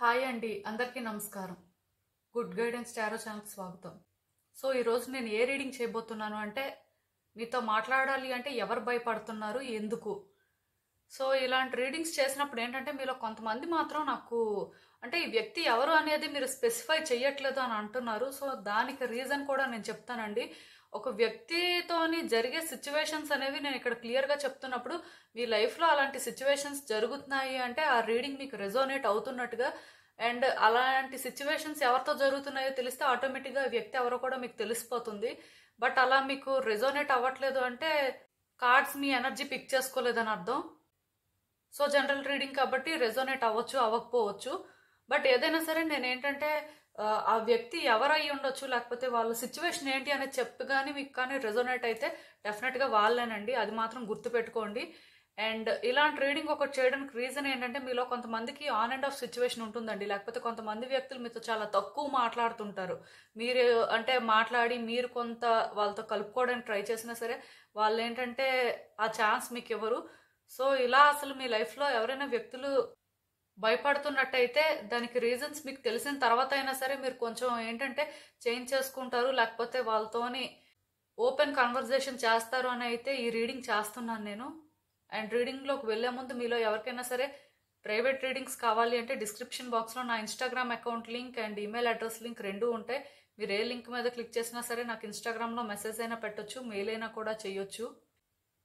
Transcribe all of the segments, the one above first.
Hi అండి, అందరికీ నమస్కారం. గుడ్ గైడెన్స్ టారో ఛానల్కి స్వాగతం. సో ఈరోజు నేను ఏ రీడింగ్ చేయబోతున్నాను అంటే, మీతో మాట్లాడాలి అంటే ఎవరు భయపడుతున్నారు, ఎందుకు? సో ఇలాంటి రీడింగ్స్ చేసినప్పుడు ఏంటంటే, మీలో కొంతమంది మాత్రం నాకు అంటే ఈ వ్యక్తి ఎవరు అనేది మీరు స్పెసిఫై చెయ్యట్లేదు అని అంటున్నారు. సో దానికి రీజన్ కూడా నేను చెప్తానండి. ఒక వ్యక్తితోని జరిగే సిచ్యువేషన్స్ అనేవి నేను ఇక్కడ క్లియర్గా చెప్తున్నప్పుడు, మీ లైఫ్లో అలాంటి సిచ్యువేషన్స్ జరుగుతున్నాయి అంటే ఆ రీడింగ్ మీకు రెజోనేట్ అవుతున్నట్టుగా. అండ్ అలాంటి సిచ్యువేషన్స్ ఎవరితో జరుగుతున్నాయో తెలిస్తే ఆటోమేటిక్గా ఈ వ్యక్తి ఎవరో కూడా మీకు తెలిసిపోతుంది. బట్ అలా మీకు రెజోనేట్ అవ్వట్లేదు అంటే కార్డ్స్ మీ ఎనర్జీ పిక్ చేసుకోలేదని అర్థం. సో జనరల్ రీడింగ్ కాబట్టి రెజోనేట్ అవ్వచ్చు, అవ్వకపోవచ్చు. బట్ ఏదైనా సరే నేను ఏంటంటే ఆ వ్యక్తి ఎవరై ఉండొచ్చు, లేకపోతే వాళ్ళ సిచ్యువేషన్ ఏంటి అనేది చెప్పి కానీ మీకు కానీ రెజోనేట్ అయితే డెఫినెట్గా వాళ్ళేనండి, అది మాత్రం గుర్తుపెట్టుకోండి. అండ్ ఇలాంటి రీడింగ్ ఒకటి చేయడానికి రీజన్ ఏంటంటే, మీలో కొంతమందికి ఆన్ అండ్ ఆఫ్ సిచ్యువేషన్ ఉంటుందండి, లేకపోతే కొంతమంది వ్యక్తులు మీతో చాలా తక్కువ మాట్లాడుతుంటారు. మీరు అంటే మాట్లాడి మీరు కొంత వాళ్ళతో కలుపుకోవడానికి ట్రై చేసినా సరే వాళ్ళు ఏంటంటే ఆ ఛాన్స్ మీకు ఇవ్వరు. సో ఇలా అసలు మీ లైఫ్లో ఎవరైనా వ్యక్తులు భయపడుతున్నట్టయితే దానికి రీజన్స్ మీకు తెలిసిన తర్వాత అయినా సరే మీరు కొంచెం ఏంటంటే చేంజ్ చేసుకుంటారు, లేకపోతే వాళ్ళతోని ఓపెన్ కన్వర్జేషన్ చేస్తారు అని అయితే ఈ రీడింగ్ చేస్తున్నాను నేను. అండ్ రీడింగ్లోకి వెళ్ళే ముందు మీలో ఎవరికైనా సరే ప్రైవేట్ రీడింగ్స్ కావాలి అంటే డిస్క్రిప్షన్ బాక్స్లో నా Instagram account link and email address link రెండూ ఉంటాయి. మీరు ఏ లింక్ మీద క్లిక్ చేసినా సరే నాకు ఇన్స్టాగ్రామ్లో మెసేజ్ అయినా పెట్టొచ్చు, మెయిల్ అయినా కూడా చేయొచ్చు.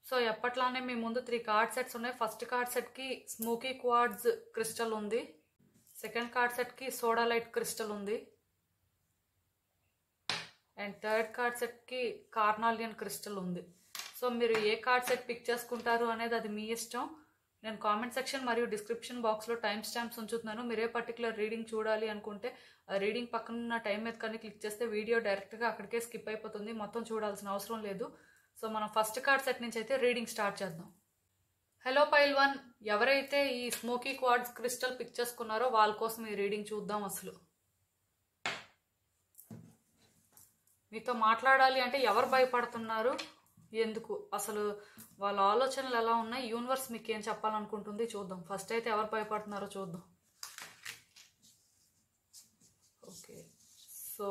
సో ఎప్పట్లానే మీ ముందు 3 కార్డ్ సెట్స్ ఉన్నాయి. ఫస్ట్ కార్డ్ సెట్కి స్మోకీ క్వార్ట్జ్ క్రిస్టల్ ఉంది, సెకండ్ కార్డ్ సెట్కి సోడా లైట్ క్రిస్టల్ ఉంది, అండ్ థర్డ్ కార్డ్ సెట్కి కార్నాలియన్ క్రిస్టల్ ఉంది. సో మీరు ఏ కార్డ్ సెట్ పిక్ చేసుకుంటారు అనేది అది మీ ఇష్టం. నేను కామెంట్ సెక్షన్ మరియు డిస్క్రిప్షన్ బాక్స్లో టైం స్టాంప్స్ ఉంచుతున్నాను. మీరు ఏ పర్టికులర్ రీడింగ్ చూడాలి అనుకుంటే ఆ రీడింగ్ పక్కన ఉన్న టైం మీద కానీ క్లిక్ చేస్తే వీడియో డైరెక్ట్గా అక్కడికే స్కిప్ అయిపోతుంది, మొత్తం చూడాల్సిన అవసరం లేదు. సో మనం ఫస్ట్ కార్డ్ సెట్ నుంచి అయితే రీడింగ్ స్టార్ట్ చేద్దాం. హలో పైల్ 1, ఎవరైతే ఈ స్మోకీ క్వార్ట్జ్ క్రిస్టల్ పిక్ చేసుకున్నారో వాళ్ళ కోసం ఈ రీడింగ్ చూద్దాం. అసలు మీతో మాట్లాడాలి అంటే ఎవరు భయపడుతున్నారు, ఎందుకు, అసలు వాళ్ళ ఆలోచనలు ఎలా ఉన్నాయి, యూనివర్స్ మీకు ఏం చెప్పాలనుకుంటుంది చూద్దాం. ఫస్ట్ అయితే ఎవరు భయపడుతున్నారో చూద్దాం. ఓకే, సో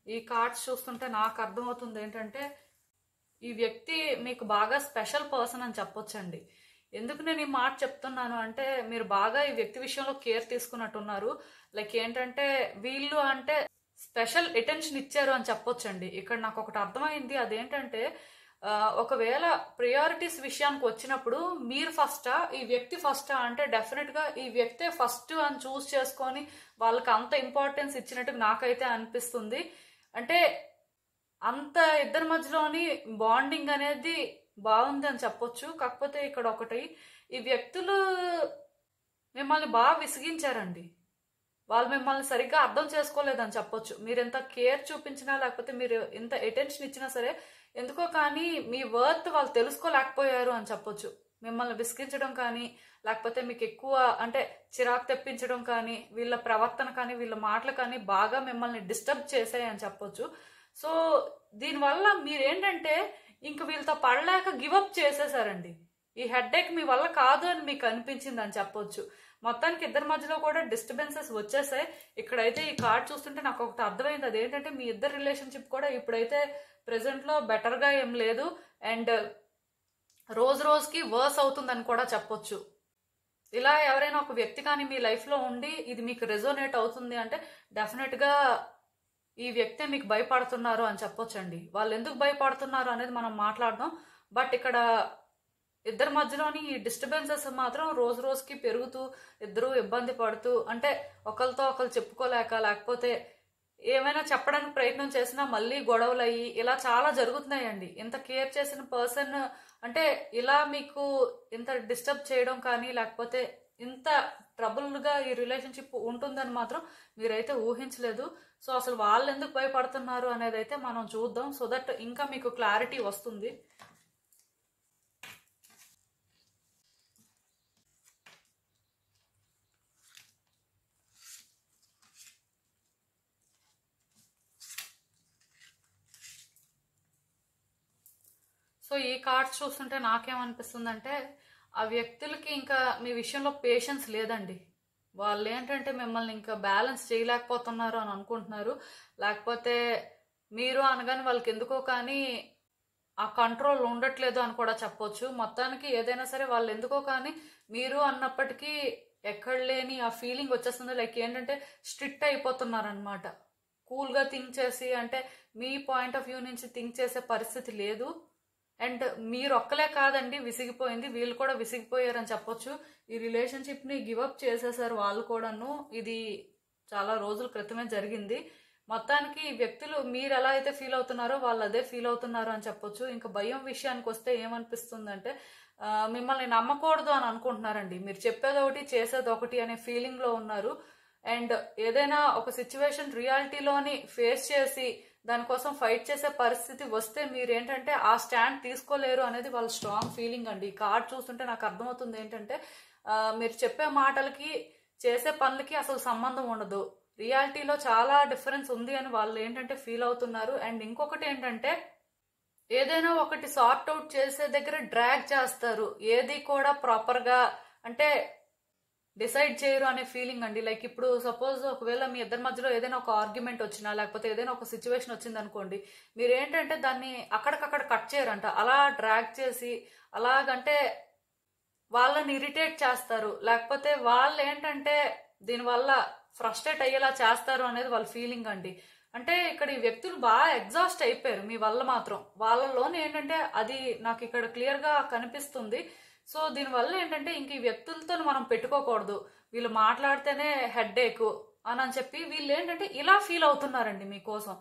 ఈ కార్డ్స్ చూస్తుంటే నాకు అర్థమవుతుంది ఏంటంటే ఈ వ్యక్తి మీకు బాగా స్పెషల్ పర్సన్ అని చెప్పొచ్చండి. ఎందుకు నేను ఈ మాట చెప్తున్నాను అంటే, మీరు బాగా ఈ వ్యక్తి విషయంలో కేర్ తీసుకున్నట్టున్నారు. లైక్ ఏంటంటే వీళ్ళు అంటే స్పెషల్ అటెన్షన్ ఇచ్చారు అని చెప్పొచ్చండి. ఇక్కడ నాకు ఒకటి అర్థమైంది, అదేంటంటే ఒకవేళ ప్రియారిటీస్ విషయానికి వచ్చినప్పుడు మీరు ఫస్టా ఈ వ్యక్తి ఫస్టా అంటే డెఫినెట్గా ఈ వ్యక్తే ఫస్ట్ అని చూస్ చేసుకొని వాళ్ళకి అంత ఇంపార్టెన్స్ ఇచ్చినట్టు నాకైతే అనిపిస్తుంది. అంటే అంత ఇద్దరి మధ్యలోని బాండింగ్ అనేది బాగుంది అని చెప్పొచ్చు. కాకపోతే ఇక్కడ ఒకటి, ఈ వ్యక్తులు మిమ్మల్ని బాగా విసిగించారండి, వాళ్ళు మిమ్మల్ని సరిగ్గా అర్థం చేసుకోలేదని చెప్పొచ్చు. మీరు ఎంత కేర్ చూపించినా లేకపోతే మీరు ఎంత అటెన్షన్ ఇచ్చినా సరే ఎందుకో కానీ మీ వర్త్ వాళ్ళు తెలుసుకోలేకపోయారు అని చెప్పొచ్చు. మిమ్మల్ని విసిగించడం కానీ లేకపోతే మీకు ఎక్కువ అంటే చిరాకు తెప్పించడం కానీ వీళ్ళ ప్రవర్తన కానీ వీళ్ళ మాటలు కానీ బాగా మిమ్మల్ని డిస్టర్బ్ చేసాయి అని చెప్పొచ్చు. సో దీనివల్ల మీరేంటంటే ఇంక వీళ్ళతో పడలేక గివప్ చేసేసారండి. ఈ హెడ్ఏక్ మీ వల్ల కాదు అని మీకు అనిపించింది అని చెప్పొచ్చు. మొత్తానికి ఇద్దరి మధ్యలో కూడా డిస్టర్బెన్సెస్ వచ్చేసాయి. ఇక్కడైతే ఈ కార్డ్ చూస్తుంటే నాకు ఒకటి అర్థమైంది, అదేంటంటే మీ ఇద్దరు రిలేషన్షిప్ కూడా ఇప్పుడైతే ప్రెసెంట్లో బెటర్గా ఏం లేదు, అండ్ రోజు రోజుకి వర్స్ అవుతుందని కూడా చెప్పొచ్చు. ఇలా ఎవరైనా ఒక వ్యక్తి కానీ మీ లైఫ్లో ఉండి ఇది మీకు రెజోనేట్ అవుతుంది అంటే డెఫినెట్గా ఈ వ్యక్తే మీకు భయపడుతున్నారు అని చెప్పొచ్చండి. వాళ్ళు ఎందుకు భయపడుతున్నారు అనేది మనం మాట్లాడదాం. బట్ ఇక్కడ ఇద్దరి మధ్యలోని ఈ డిస్టర్బెన్సెస్ మాత్రం రోజు రోజుకి పెరుగుతూ ఇద్దరు ఇబ్బంది పడుతూ అంటే ఒకరితో ఒకరు చెప్పుకోలేక లేకపోతే ఏమైనా చెప్పడానికి ప్రయత్నం చేసినా మళ్ళీ గొడవలు అయ్యి ఇలా చాలా జరుగుతున్నాయండి. ఇంత కేర్ చేసిన పర్సన్ అంటే ఇలా మీకు ఇంత డిస్టర్బ్ చేయడం కానీ లేకపోతే ఇంత ట్రబుల్గా ఈ రిలేషన్షిప్ ఉంటుందని మాత్రం మీరైతే ఊహించలేదు. సో అసలు వాళ్ళు ఎందుకు భయపడుతున్నారు అనేది అయితే మనం చూద్దాం, సో దట్ ఇంకా మీకు క్లారిటీ వస్తుంది. సో ఈ కార్డ్స్ చూస్తుంటే నాకేమనిపిస్తుందంటే ఆ వ్యక్తులకి ఇంకా మీ విషయంలో పేషెన్స్ లేదండి. వాళ్ళు ఏంటంటే మిమ్మల్ని ఇంకా బ్యాలెన్స్ చేయలేకపోతున్నారు అని అనుకుంటున్నారు. లేకపోతే మీరు అనగానే వాళ్ళకి ఎందుకో కానీ ఆ కంట్రోల్ ఉండట్లేదు అని కూడా చెప్పొచ్చు. మొత్తానికి ఏదైనా సరే వాళ్ళు ఎందుకో కానీ మీరు అన్నప్పటికీ ఎక్కడ లేని ఆ ఫీలింగ్ వచ్చేస్తుంది. లైక్ ఏంటంటే స్ట్రిక్ట్ అయిపోతున్నారు అనమాట. కూల్గా థింక్ చేసి, అంటే మీ పాయింట్ ఆఫ్ వ్యూ నుంచి థింక్ చేసే పరిస్థితి లేదు. అండ్ మీరు ఒక్కలే కాదండి విసిగిపోయింది, వీళ్ళు కూడా విసిగిపోయారని చెప్పొచ్చు. ఈ రిలేషన్షిప్ని గివప్ చేసేసారు వాళ్ళు కూడాను. ఇది చాలా రోజుల క్రితమే జరిగింది. మొత్తానికి ఈ వ్యక్తులు మీరు ఎలా అయితే ఫీల్ అవుతున్నారో వాళ్ళు అదే ఫీల్ అవుతున్నారు అని చెప్పొచ్చు. ఇంకా భయం విషయానికి వస్తే ఏమనిపిస్తుందంటే మిమ్మల్ని నమ్మకూడదు అని అనుకుంటున్నారండి. మీరు చెప్పేది ఒకటి చేసేది ఒకటి అనే ఫీలింగ్లో ఉన్నారు. అండ్ ఏదైనా ఒక సిచ్యువేషన్ రియాలిటీలోని ఫేస్ చేసి దానికోసం ఫైట్ చేసే పరిస్థితి వస్తే మీరేంటంటే ఆ స్టాండ్ తీసుకోలేరు అనేది వాళ్ళ స్ట్రాంగ్ ఫీలింగ్ అండి. ఈ కార్డ్ చూస్తుంటే నాకు అర్థమవుతుంది ఏంటంటే మీరు చెప్పే మాటలకి చేసే పనులకి అసలు సంబంధం ఉండదు, రియాలిటీలో చాలా డిఫరెన్స్ ఉంది అని వాళ్ళు ఏంటంటే ఫీల్ అవుతున్నారు. అండ్ ఇంకొకటి ఏంటంటే ఏదైనా ఒకటి సార్ట్ అవుట్ చేసే దగ్గర డ్రాగ్ చేస్తారు, ఏది కూడా ప్రాపర్గా అంటే డిసైడ్ చేయరు అనే ఫీలింగ్ అండి. లైక్ ఇప్పుడు సపోజ్ ఒకవేళ మీ ఇద్దరి మధ్యలో ఏదైనా ఒక ఆర్గ్యుమెంట్ వచ్చినా లేకపోతే ఏదైనా ఒక సిచ్యువేషన్ వచ్చింది అనుకోండి, మీరు ఏంటంటే దాన్ని అక్కడికక్కడ కట్ చేయరంట, అలా డ్రాగ్ చేసి అలాగంటే వాళ్ళని ఇరిటేట్ చేస్తారు. లేకపోతే వాళ్ళు ఏంటంటే దీనివల్ల ఫ్రస్ట్రేట్ అయ్యేలా చేస్తారు అనేది వాళ్ళ ఫీలింగ్ అండి. అంటే ఇక్కడ ఈ వ్యక్తులు బాగా ఎగ్జాస్ట్ అయిపోయారు మీ వల్ల మాత్రం. వాళ్ళలోనే ఏంటంటే అది నాకు ఇక్కడ క్లియర్గా కనిపిస్తుంది. సో దీనివల్ల ఏంటంటే ఇంక ఈ వ్యక్తులతో మనం పెట్టుకోకూడదు, వీళ్ళు మాట్లాడితేనే హెడ్ఏక్ అని చెప్పి వీళ్ళు ఏంటంటే ఇలా ఫీల్ అవుతున్నారండి మీకోసం.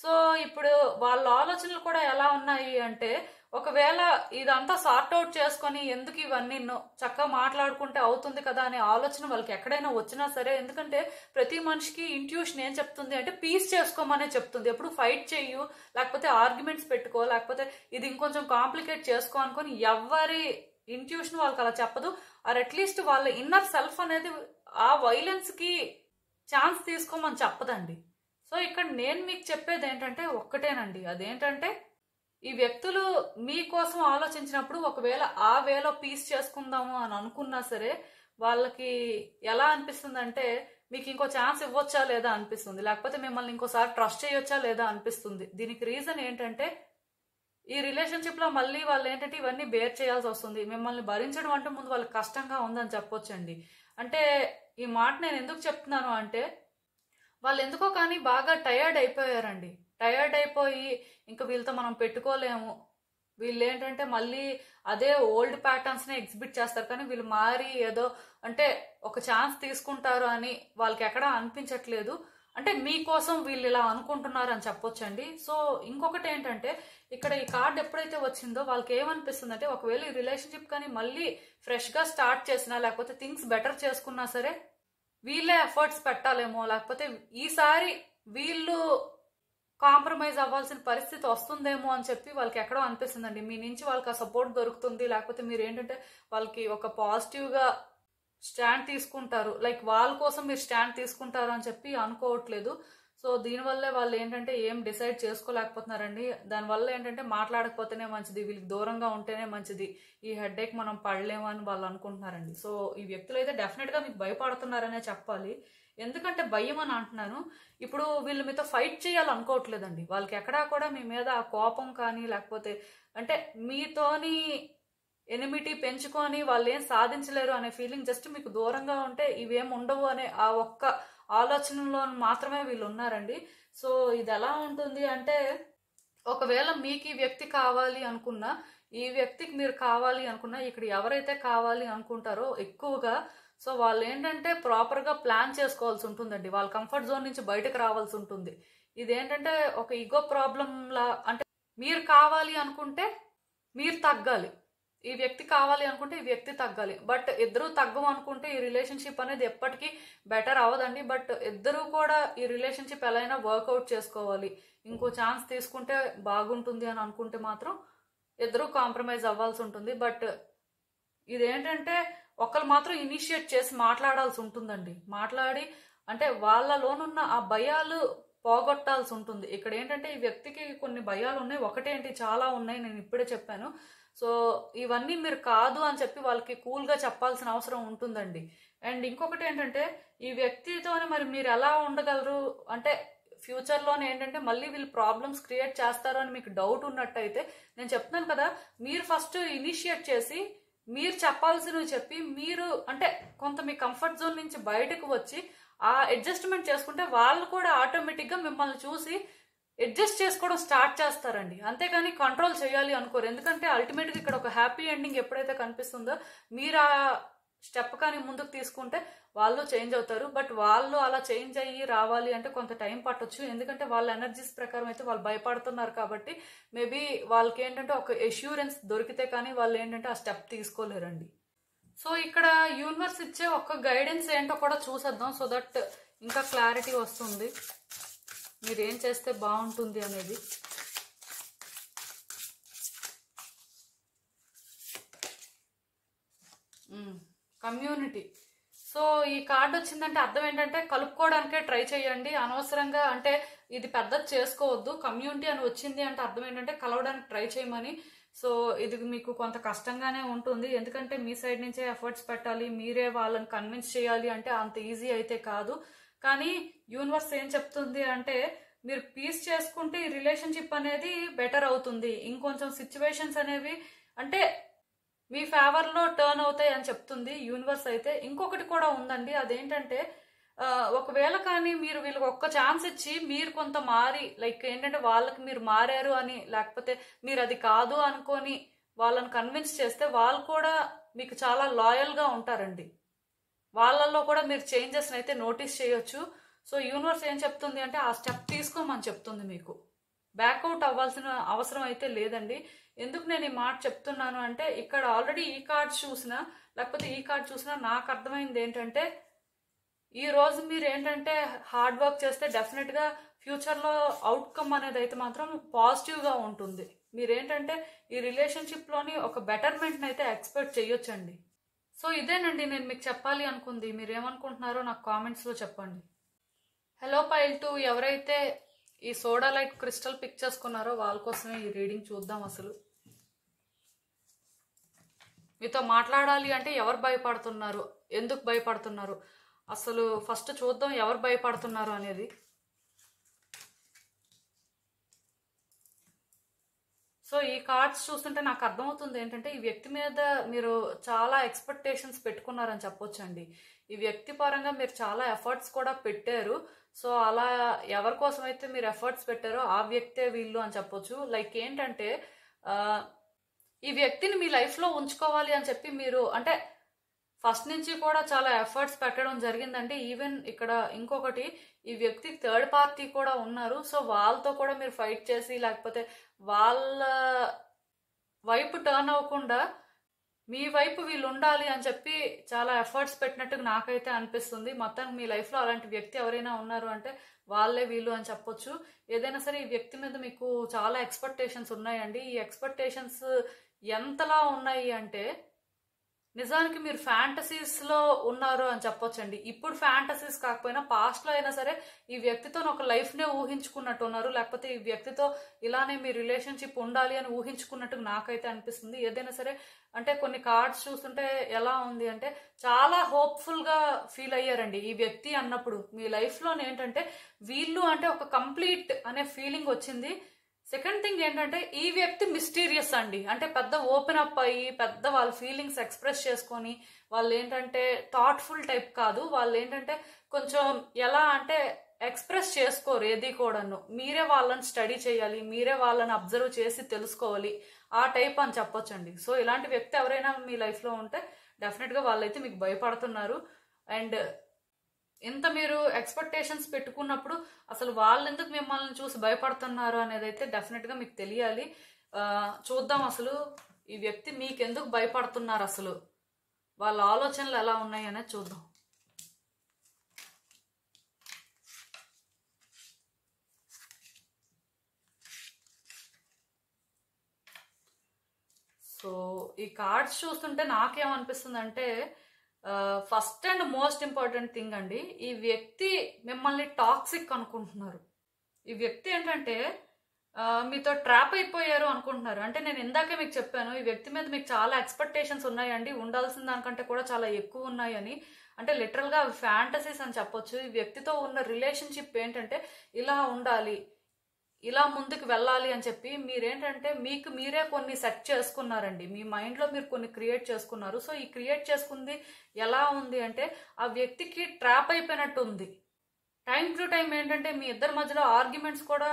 సో ఇప్పుడు వాళ్ళ ఆలోచనలు కూడా ఎలా ఉన్నాయి అంటే ఒకవేళ ఇదంతా సార్ట్ అవుట్ చేసుకొని ఎందుకు ఇవన్నీ చక్కగా మాట్లాడుకుంటే అవుతుంది కదా అనే ఆలోచన వాళ్ళకి ఎక్కడైనా వచ్చినా సరే, ఎందుకంటే ప్రతి మనిషికి ఇంట్యూషన్ ఏం చెప్తుంది అంటే పీస్ చేసుకోమనే చెప్తుంది. ఎప్పుడు ఫైట్ చేయు, లేకపోతే ఆర్గ్యుమెంట్స్ పెట్టుకో, లేకపోతే ఇది ఇంకొంచెం కాంప్లికేట్ చేసుకో అనుకొని ఎవరి ఇంట్యూషన్ వాళ్ళకి అలా చెప్పదు. ఆర్ అట్లీస్ట్ వాళ్ళ ఇన్నర్ సెల్ఫ్ అనేది ఆ వైలెన్స్ కి ఛాన్స్ తీసుకోమని చెప్పదండి. సో ఇక్కడ నేను మీకు చెప్పేది ఏంటంటే ఒక్కటేనండి, అదేంటంటే ఈ వ్యక్తులు మీకోసం ఆలోచించినప్పుడు ఒకవేళ ఆ వేలో పీస్ చేసుకుందాము అని అనుకున్నా సరే వాళ్ళకి ఎలా అనిపిస్తుంది అంటే మీకు ఇంకో ఛాన్స్ ఇవ్వచ్చా లేదా అనిపిస్తుంది, లేకపోతే మిమ్మల్ని ఇంకోసారి ట్రస్ట్ చేయొచ్చా లేదా అనిపిస్తుంది. దీనికి రీజన్ ఏంటంటే ఈ రిలేషన్షిప్ లో మళ్ళీ వాళ్ళు ఏంటంటే ఇవన్నీ బేర్ చేయాల్సి వస్తుంది. మిమ్మల్ని భరించడం అంటే ముందు వాళ్ళకి కష్టంగా ఉందని చెప్పొచ్చండి. అంటే ఈ మాట నేను ఎందుకు చెప్తున్నాను అంటే వాళ్ళు ఎందుకో కానీ బాగా టయర్డ్ అయిపోయారండి. టయర్డ్ అయిపోయి ఇంకా వీళ్ళతో మనం పెట్టుకోలేము, వీళ్ళు ఏంటంటే మళ్ళీ అదే ఓల్డ్ ప్యాటర్న్స్ని ఎగ్జిబిట్ చేస్తారు, కానీ వీళ్ళు మారి ఏదో అంటే ఒక ఛాన్స్ తీసుకుంటారు అని వాళ్ళకి ఎక్కడా అనిపించట్లేదు. అంటే మీకోసం వీళ్ళు ఇలా అనుకుంటున్నారు అని చెప్పొచ్చండి. సో ఇంకొకటి ఏంటంటే ఇక్కడ ఈ కార్డ్ ఎప్పుడైతే వచ్చిందో వాళ్ళకి ఏమనిపిస్తుంది అంటే ఒకవేళ ఈ రిలేషన్షిప్ కానీ మళ్ళీ ఫ్రెష్గా స్టార్ట్ చేసినా లేకపోతే థింగ్స్ బెటర్ చేసుకున్నా సరే వీళ్ళే ఎఫర్ట్స్ పెట్టాలేమో, లేకపోతే ఈసారి వీళ్ళు కాంప్రమైజ్ అవ్వాల్సిన పరిస్థితి వస్తుందేమో అని చెప్పి వాళ్ళకి ఎక్కడో అనిపిస్తుందండి. మీ నుంచి వాళ్ళకి ఆ సపోర్ట్ దొరుకుతుంది, లేకపోతే మీరు ఏంటంటే వాళ్ళకి ఒక పాజిటివ్గా స్టాండ్ తీసుకుంటారు, లైక్ వాళ్ళ కోసం మీరు స్టాండ్ తీసుకుంటారు అని చెప్పి అనుకోవట్లేదు. సో దీనివల్లే వాళ్ళు ఏంటంటే ఏం డిసైడ్ చేసుకోలేకపోతున్నారండి. దానివల్ల ఏంటంటే మాట్లాడకపోతేనే మంచిది, వీళ్ళకి దూరంగా ఉంటేనే మంచిది, ఈ హెడ్ఏక్ మనం పడలేము అని వాళ్ళు అనుకుంటున్నారండి. సో ఈ వ్యక్తులు అయితే డెఫినెట్గా మీకు భయపడుతున్నారనే చెప్పాలి. ఎందుకంటే భయం అని అంటున్నాను, ఇప్పుడు వీళ్ళు మీతో ఫైట్ చేయాలనుకోవట్లేదండి. వాళ్ళకి ఎక్కడా కూడా మీ మీద ఆ కోపం కానీ లేకపోతే అంటే మీతోని ఎనిమిటీ పెంచుకొని వాళ్ళు ఏం సాధించలేరు అనే ఫీలింగ్, జస్ట్ మీకు దూరంగా ఉంటే ఇవేం ఉండవు అనే ఆ ఒక్క ఆలోచనలో మాత్రమే వీళ్ళు ఉన్నారండి. సో ఇది ఎలా ఉంటుంది అంటే ఒకవేళ మీకు ఈ వ్యక్తి కావాలి అనుకున్నా, ఈ వ్యక్తికి మీరు కావాలి అనుకున్నా, ఇక్కడ ఎవరైతే కావాలి అనుకుంటారో ఎక్కువగా సో వాళ్ళు ఏంటంటే ప్రాపర్గా ప్లాన్ చేసుకోవాల్సి ఉంటుందండి. వాళ్ళ కంఫర్ట్ జోన్ నుంచి బయటకు రావాల్సి ఉంటుంది. ఇదేంటంటే ఒక ఈగో ప్రాబ్లంలా, అంటే మీరు కావాలి అనుకుంటే మీరు తగ్గాలి, ఈ వ్యక్తి కావాలి అనుకుంటే ఈ వ్యక్తి తగ్గాలి. బట్ ఇద్దరు తగ్గం అనుకుంటే ఈ రిలేషన్షిప్ అనేది ఎప్పటికీ బెటర్ అవ్వదండి. బట్ ఇద్దరు కూడా ఈ రిలేషన్షిప్ ఎలా అయినా వర్కౌట్ చేసుకోవాలి, ఇంకో ఛాన్స్ తీసుకుంటే బాగుంటుంది అని అనుకుంటే మాత్రం ఇద్దరు కాంప్రమైజ్ అవ్వాల్సి ఉంటుంది. బట్ ఇదేంటంటే ఒకరు మాత్రం ఇనిషియేట్ చేసి మాట్లాడాల్సి ఉంటుందండి. మాట్లాడి అంటే వాళ్ళలోనున్న ఆ భయాలు పోగొట్టాల్సి ఉంటుంది. ఇక్కడ ఏంటంటే ఈ వ్యక్తికి కొన్ని భయాలు ఉన్నాయి, ఒకటేంటి చాలా ఉన్నాయి, నేను ఇప్పుడే చెప్పాను. సో ఇవన్నీ మీరు కాదు అని చెప్పి వాళ్ళకి కూల్గా చెప్పాల్సిన అవసరం ఉంటుందండి. అండ్ ఇంకొకటి ఏంటంటే ఈ వ్యక్తితోనే మరి మీరు ఎలా ఉండగలరు అంటే ఫ్యూచర్లోనే ఏంటంటే మళ్ళీ వీళ్ళు ప్రాబ్లమ్స్ క్రియేట్ చేస్తారు అని మీకు డౌట్ ఉన్నట్టయితే నేను చెప్తున్నాను కదా, మీరు ఫస్ట్ ఇనిషియేట్ చేసి మీరు చెప్పాల్సినవి చెప్పి మీరు అంటే కొంత మీ కంఫర్ట్ జోన్ నుంచి బయటకు వచ్చి ఆ అడ్జస్ట్మెంట్ చేసుకుంటే వాళ్ళు కూడా ఆటోమేటిక్గా మిమ్మల్ని చూసి అడ్జస్ట్ చేసుకోవడం స్టార్ట్ చేస్తారండి. అంతేగాని కంట్రోల్ చేయాలి అనుకోరు. ఎందుకంటే అల్టిమేట్గా ఇక్కడ ఒక హ్యాపీ ఎండింగ్ ఎప్పుడైతే కనిపిస్తుందో మీరు ఆ స్టెప్ కానీ ముందుకు తీసుకుంటే వాళ్ళు చేంజ్ అవుతారు. బట్ వాళ్ళు అలా చేంజ్ అయ్యి రావాలి అంటే కొంత టైం పట్టొచ్చు. ఎందుకంటే వాళ్ళ ఎనర్జీస్ ప్రకారం అయితే వాళ్ళు భయపడుతున్నారు కాబట్టి మేబీ వాళ్ళకి ఏంటంటే ఒక ఎష్యూరెన్స్ దొరికితే కానీ వాళ్ళు ఏంటంటే ఆ స్టెప్ తీసుకోలేరండి. సో ఇక్కడ యూనివర్స్ ఇచ్చే ఒక గైడెన్స్ ఏంటో కూడా చూసేద్దాం, సో దట్ ఇంకా క్లారిటీ వస్తుంది మీరు ఏం చేస్తే బాగుంటుంది అనేది. కమ్యూనిటీ. సో ఈ కార్డు వచ్చిందంటే అర్థం ఏంటంటే కలుపుకోవడానికే ట్రై చేయండి, అనవసరంగా అంటే ఇది పెద్దది చేసుకోవద్దు. కమ్యూనిటీ అని వచ్చింది అంటే అర్థం ఏంటంటే కలవడానికి ట్రై చేయమని. సో ఇది మీకు కొంత కష్టంగానే ఉంటుంది, ఎందుకంటే మీ సైడ్ నుంచే ఎఫర్ట్స్ పెట్టాలి, మీరే వాళ్ళని కన్విన్స్ చేయాలి అంటే అంత ఈజీ అయితే కాదు. కానీ యూనివర్స్ ఏం చెప్తుంది అంటే మీరు పీస్ చేసుకుంటే ఈ రిలేషన్షిప్ అనేది బెటర్ అవుతుంది, ఇంకొంచెం సిచ్యువేషన్స్ అనేవి అంటే మీ ఫేవర్లో టర్న్ అవుతాయి అని చెప్తుంది యూనివర్స్ అయితే. ఇంకొకటి కూడా ఉందండి, అదేంటంటే ఒకవేళ కానీ మీరు వీళ్ళకి ఒక్క ఛాన్స్ ఇచ్చి మీరు కొంత మారి లైక్ ఏంటంటే వాళ్ళకి మీరు మారారు అని లేకపోతే మీరు అది కాదు అనుకొని వాళ్ళని కన్విన్స్ చేస్తే వాళ్ళు కూడా మీకు చాలా లాయల్గా ఉంటారండి. వాళ్ళల్లో కూడా మీరు చేంజెస్ అయితే నోటీస్ చేయొచ్చు. సో యూనివర్స్ ఏం చెప్తుంది అంటే ఆ స్టెప్ తీసుకోమని చెప్తుంది, మీకు బ్యాక్అవుట్ అవ్వాల్సిన అవసరం అయితే లేదండి. ఎందుకు నేను ఈ మాట చెప్తున్నాను అంటే ఇక్కడ ఆల్రెడీ ఈ కార్డ్ చూసినా లేకపోతే ఈ కార్డ్ చూసినా నాకు అర్థమైంది ఏంటంటే ఈ రోజు మీరు ఏంటంటే హార్డ్ వర్క్ చేస్తే డెఫినెట్గా ఫ్యూచర్లో అవుట్కమ్ అనేది అయితే మాత్రం పాజిటివ్గా ఉంటుంది. మీరేంటంటే ఈ రిలేషన్షిప్లోని ఒక బెటర్మెంట్ని అయితే ఎక్స్పెక్ట్ చేయొచ్చండి. సో ఇదేనండి నేను మీకు చెప్పాలి అనుకుంది. మీరు ఏమనుకుంటున్నారో నాకు కామెంట్స్లో చెప్పండి. హలో పైల్ 2 ఎవరైతే ఈ సోడా లైట్ క్రిస్టల్ పిక్ చేసుకున్నారో వాళ్ళ కోసమే ఈ రీడింగ్ చూద్దాం. అసలు మీతో మాట్లాడాలి అంటే ఎవరు భయపడుతున్నారు, ఎందుకు భయపడుతున్నారు, అసలు ఫస్ట్ చూద్దాం ఎవరు భయపడుతున్నారు అనేది. సో ఈ కార్డ్స్ చూస్తుంటే నాకు అర్థమవుతుంది ఏంటంటే ఈ వ్యక్తి మీద మీరు చాలా ఎక్స్పెక్టేషన్స్ పెట్టుకున్నారని చెప్పొచ్చండి. ఈ వ్యక్తి పరంగా మీరు చాలా ఎఫర్ట్స్ కూడా పెట్టారు. సో అలా ఎవరి కోసం అయితే మీరు ఎఫర్ట్స్ పెట్టారో ఆ వ్యక్తే వీళ్ళు అని చెప్పొచ్చు. లైక్ ఏంటంటే ఈ వ్యక్తిని మీ లైఫ్లో ఉంచుకోవాలి అని చెప్పి మీరు అంటే ఫస్ట్ నుంచి కూడా చాలా ఎఫర్ట్స్ పెట్టడం జరిగిందండి. ఈవెన్ ఇక్కడ ఇంకొకటి ఈ వ్యక్తికి థర్డ్ పార్టీ కూడా ఉన్నారు. సో వాళ్ళతో కూడా మీరు ఫైట్ చేసి లేకపోతే వాళ్ళ వైపు టర్న్ అవ్వకుండా మీ వైపు వీళ్ళు ఉండాలి అని చెప్పి చాలా ఎఫర్ట్స్ పెట్టినట్టుగా నాకైతే అనిపిస్తుంది. మొత్తానికి మీ లైఫ్లో అలాంటి వ్యక్తి ఎవరైనా ఉన్నారు అంటే వాళ్ళే వీళ్ళు అని చెప్పొచ్చు. ఏదైనా సరే ఈ వ్యక్తి మీద మీకు చాలా ఎక్స్పెక్టేషన్స్ ఉన్నాయండి. ఈ ఎక్స్పెక్టేషన్స్ ఎంతలా ఉన్నాయి అంటే నిజానికి మీరు ఫ్యాంటసీస్లో ఉన్నారు అని చెప్పొచ్చండి. ఇప్పుడు ఫ్యాంటసీస్ కాకపోయినా పాస్ట్లో అయినా సరే ఈ వ్యక్తితో ఒక లైఫ్నే ఊహించుకున్నట్టు ఉన్నారు, లేకపోతే ఈ వ్యక్తితో ఇలానే మీ రిలేషన్షిప్ ఉండాలి అని ఊహించుకున్నట్టు నాకైతే అనిపిస్తుంది. ఏదైనా సరే అంటే కొన్ని కార్డ్స్ చూస్తుంటే ఎలా ఉంది అంటే చాలా హోప్ఫుల్గా ఫీల్ అయ్యారండి ఈ వ్యక్తి అన్నప్పుడు. మీ లైఫ్లో ఏంటంటే వీళ్ళు అంటే ఒక కంప్లీట్ అనే ఫీలింగ్ వచ్చింది. సెకండ్ థింగ్ ఏంటంటే ఈ వ్యక్తి మిస్టీరియస్ అండి, అంటే పెద్ద ఓపెన్ అప్ అయ్యి పెద్ద వాళ్ళ ఫీలింగ్స్ ఎక్స్ప్రెస్ చేసుకొని వాళ్ళు ఏంటంటే థాట్ఫుల్ టైప్ కాదు. వాళ్ళు ఏంటంటే కొంచెం ఎలా అంటే ఎక్స్ప్రెస్ చేసుకోరు ఏది కూడాను. మీరే వాళ్ళని స్టడీ చేయాలి, మీరే వాళ్ళని అబ్జర్వ్ చేసి తెలుసుకోవాలి, ఆ టైప్ అని చెప్పొచ్చండి. సో ఇలాంటి వ్యక్తి ఎవరైనా మీ లైఫ్లో ఉంటే డెఫినెట్గా వాళ్ళైతే మీకు భయపడుతున్నారు. అండ్ ఇంత మీరు ఎక్స్పెక్టేషన్స్ పెట్టుకున్నప్పుడు అసలు వాళ్ళు ఎందుకు మిమ్మల్ని చూసి భయపడుతున్నారు అనేది అయితే డెఫినెట్గా మీకు తెలియాలి. చూద్దాం అసలు ఈ వ్యక్తి మీకు ఎందుకు భయపడుతున్నారు, అసలు వాళ్ళ ఆలోచనలు ఎలా ఉన్నాయి అనేది చూద్దాం. సో ఈ కార్డ్స్ చూస్తుంటే నాకేమనిపిస్తుంది అంటే first and most important thing అండి, ఈ వ్యక్తి మిమ్మల్ని టాక్సిక్ అనుకుంటున్నారు. ఈ వ్యక్తి ఏంటంటే మీతో ట్రాప్ అయిపోయారు అనుకుంటున్నారు. అంటే నేను ఇందాకే మీకు చెప్పాను ఈ వ్యక్తి మీద మీకు చాలా ఎక్స్పెక్టేషన్స్ ఉన్నాయండి, ఉండాల్సిన దానికంటే కూడా చాలా ఎక్కువ ఉన్నాయని. అంటే లిటరల్గా అవి ఫ్యాంటసీస్ అని చెప్పొచ్చు. ఈ వ్యక్తితో ఉన్న రిలేషన్షిప్ ఏంటంటే ఇలా ఉండాలి, ఇలా ముందుకు వెళ్ళాలి అని చెప్పి మీరేంటంటే మీకు మీరే కొన్ని సెట్ చేసుకున్నారండి. మీ మైండ్లో మీరు కొన్ని క్రియేట్ చేసుకున్నారు. సో ఈ క్రియేట్ చేసుకుంది ఎలా ఉంది అంటే ఆ వ్యక్తికి ట్రాప్ అయిపోయినట్టు ఉంది. టైం టు టైం ఏంటంటే మీ ఇద్దరి మధ్యలో ఆర్గ్యుమెంట్స్ కూడా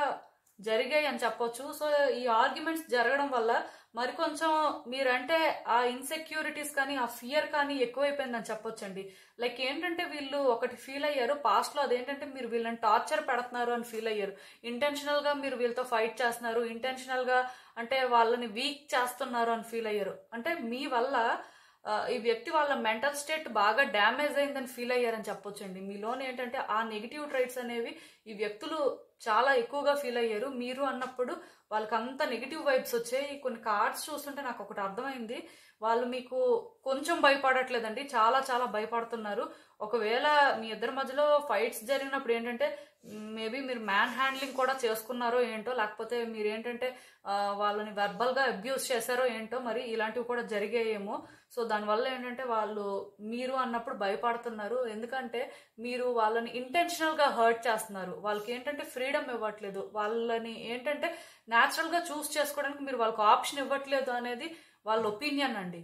జరిగాయి అని చెప్పొచ్చు. సో ఈ ఆర్గ్యుమెంట్స్ జరగడం వల్ల మరి కొంచెం మీరంటే ఆ ఇన్సెక్యూరిటీస్ కానీ ఆ ఫియర్ కానీ ఎక్కువైపోయిందని చెప్పొచ్చండి. లైక్ ఏంటంటే వీళ్ళు ఒకటి ఫీల్ అయ్యారు పాస్ట్లో, అదేంటంటే మీరు వీళ్ళని టార్చర్ పెడుతున్నారు అని ఫీల్ అయ్యారు. ఇంటెన్షనల్గా మీరు వీళ్ళతో ఫైట్ చేస్తున్నారు, ఇంటెన్షనల్గా అంటే వాళ్ళని వీక్ చేస్తున్నారు అని ఫీల్ అయ్యారు. అంటే మీ వల్ల ఈ వ్యక్తి వాళ్ళ మెంటల్ స్టేట్ బాగా డ్యామేజ్ అయిందని ఫీల్ అయ్యారని చెప్పొచ్చండి. మీలోనే ఏంటంటే ఆ నెగిటివ్ ట్రైట్స్ అనేవి ఈ వ్యక్తులు చాలా ఎక్కువగా ఫీల్ అయ్యారు. మీరు అన్నప్పుడు వాళ్ళకి అంత నెగిటివ్ వైబ్స్ వచ్చాయి. కొన్ని కార్డ్స్ చూస్తుంటే నాకు ఒకటి అర్థమైంది, వాళ్ళు మీకు కొంచెం భయపడట్లేదండి, చాలా చాలా భయపడుతున్నారు. ఒకవేళ మీ ఇద్దరి మధ్యలో ఫైట్స్ జరిగినప్పుడు ఏంటంటే మేబీ మీరు మ్యాన్ హ్యాండ్లింగ్ కూడా చేసుకున్నారో ఏంటో, లేకపోతే మీరు ఏంటంటే వాళ్ళని వెర్బల్గా అబ్యూస్ చేశారో ఏంటో, మరి ఇలాంటివి కూడా జరిగాయేమో. సో దానివల్ల ఏంటంటే వాళ్ళు మీరు అన్నప్పుడు భయపడుతున్నారు. ఎందుకంటే మీరు వాళ్ళని ఇంటెన్షనల్గా హర్ట్ చేస్తున్నారు. వాళ్ళకి ఏంటంటే ఫ్రీడమ్ ఇవ్వట్లేదు, వాళ్ళని ఏంటంటే న్యాచురల్గా చూస్ చేసుకోవడానికి మీరు వాళ్ళకి ఆప్షన్ ఇవ్వట్లేదు అనేది వాళ్ళ ఒపీనియన్ అండి.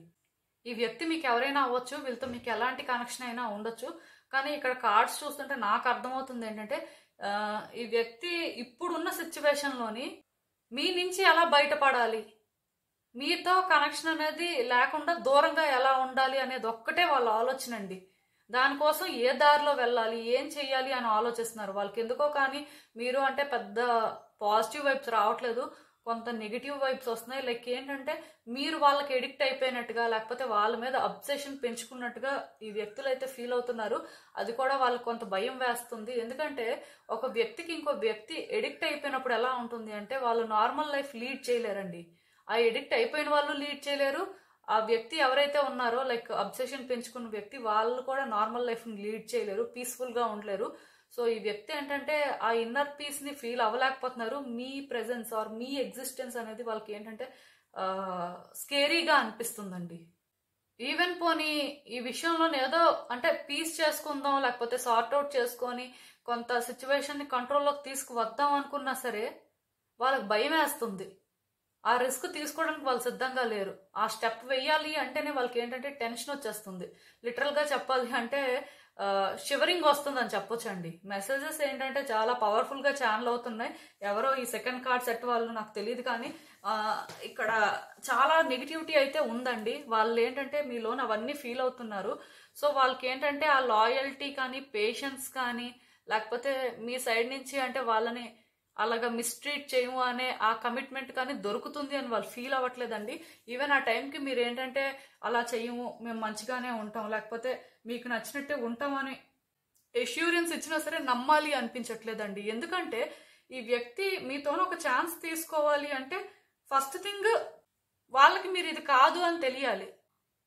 ఈ వ్యక్తి మీకు ఎవరైనా అవ్వచ్చు, వీళ్ళతో మీకు ఎలాంటి కనెక్షన్ అయినా ఉండొచ్చు. కానీ ఇక్కడ కార్డ్స్ చూస్తుంటే నాకు అర్థమవుతుంది ఏంటంటే ఈ వ్యక్తి ఇప్పుడున్న సిచ్యువేషన్లోని మీ నుంచి ఎలా బయటపడాలి, మీతో కనెక్షన్ అనేది లేకుండా దూరంగా ఎలా ఉండాలి అనేది ఒక్కటే వాళ్ళ ఆలోచన అండి. దానికోసం ఏ దారిలో వెళ్ళాలి, ఏం చెయ్యాలి అని ఆలోచిస్తున్నారు. వాళ్ళకి ఎందుకో కానీ మీరు అంటే పెద్ద పాజిటివ్ వైబ్స్ రావట్లేదు, కొంత నెగిటివ్ వైబ్స్ వస్తున్నాయి. లైక్ ఏంటంటే మీరు వాళ్ళకి ఎడిక్ట్ అయిపోయినట్టుగా, లేకపోతే వాళ్ళ మీద అబ్సెషన్ పెంచుకున్నట్టుగా ఈ వ్యక్తులు అయితే ఫీల్ అవుతున్నారు. అది కూడా వాళ్ళకి కొంత భయం వేస్తుంది. ఎందుకంటే ఒక వ్యక్తికి ఇంకో వ్యక్తి ఎడిక్ట్ అయిపోయినప్పుడు ఎలా ఉంటుంది అంటే వాళ్ళు నార్మల్ లైఫ్ లీడ్ చేయలేరండి. ఆ ఎడిక్ట్ అయిపోయిన వాళ్ళు లీడ్ చేయలేరు, ఆ వ్యక్తి ఎవరైతే ఉన్నారో లైక్ అబ్సెషన్ పెంచుకున్న వ్యక్తి వాళ్ళు కూడా నార్మల్ లైఫ్ని లీడ్ చేయలేరు, పీస్ఫుల్గా ఉండలేరు. సో ఈ వ్యక్తి ఏంటంటే ఆ ఇన్నర్ పీస్ని ఫీల్ అవ్వలేకపోతున్నారు. మీ ప్రెజెన్స్ ఆర్ మీ ఎగ్జిస్టెన్స్ అనేది వాళ్ళకి ఏంటంటే స్కేరీగా అనిపిస్తుందండి. ఈవెన్ పోనీ ఈ విషయంలో ఏదో అంటే పీస్ చేసుకుందాం, లేకపోతే సార్ట్అవుట్ చేసుకొని కొంత సిచ్యువేషన్ని కంట్రోల్లోకి తీసుకువద్దాం అనుకున్నా సరే వాళ్ళకి భయం వేస్తుంది. ఆ రిస్క్ తీసుకోవడానికి వాళ్ళు సిద్ధంగా లేరు. ఆ స్టెప్ వేయాలి అంటేనే వాళ్ళకి ఏంటంటే టెన్షన్ వచ్చేస్తుంది. లిటరల్గా చెప్పాలి అంటే షివరింగ్ వస్తుందని చెప్పొచ్చండి. మెసేజెస్ ఏంటంటే చాలా పవర్ఫుల్గా ఛానల్ అవుతున్నాయి. ఎవరో ఈ సెకండ్ కార్డ్ సెట్ వాళ్ళు నాకు తెలియదు, కానీ ఇక్కడ చాలా నెగిటివిటీ అయితే ఉందండి. వాళ్ళు ఏంటంటే మీలోని అవన్నీ ఫీల్ అవుతున్నారు. సో వాళ్ళకి ఏంటంటే ఆ లాయల్టీ కానీ పేషెన్స్ కానీ లేకపోతే మీ సైడ్ నుంచి అంటే వాళ్ళని అలాగా మిస్ట్రీట్ చేయము అనే ఆ కమిట్మెంట్ కానీ దొరుకుతుంది అని వాళ్ళు ఫీల్ అవ్వట్లేదండి. ఈవెన్ ఆ టైంకి మీరు ఏంటంటే అలా చెయ్యము, మేము మంచిగానే ఉంటాం, లేకపోతే మీకు నచ్చినట్టే ఉంటాం అని ఎష్యూరెన్స్ ఇచ్చినా సరే నమ్మాలి అనిపించట్లేదండి. ఎందుకంటే ఈ వ్యక్తి మీతో ఒక ఛాన్స్ తీసుకోవాలి అంటే ఫస్ట్ థింగ్ వాళ్ళకి మీరు ఇది కాదు అని తెలియాలి.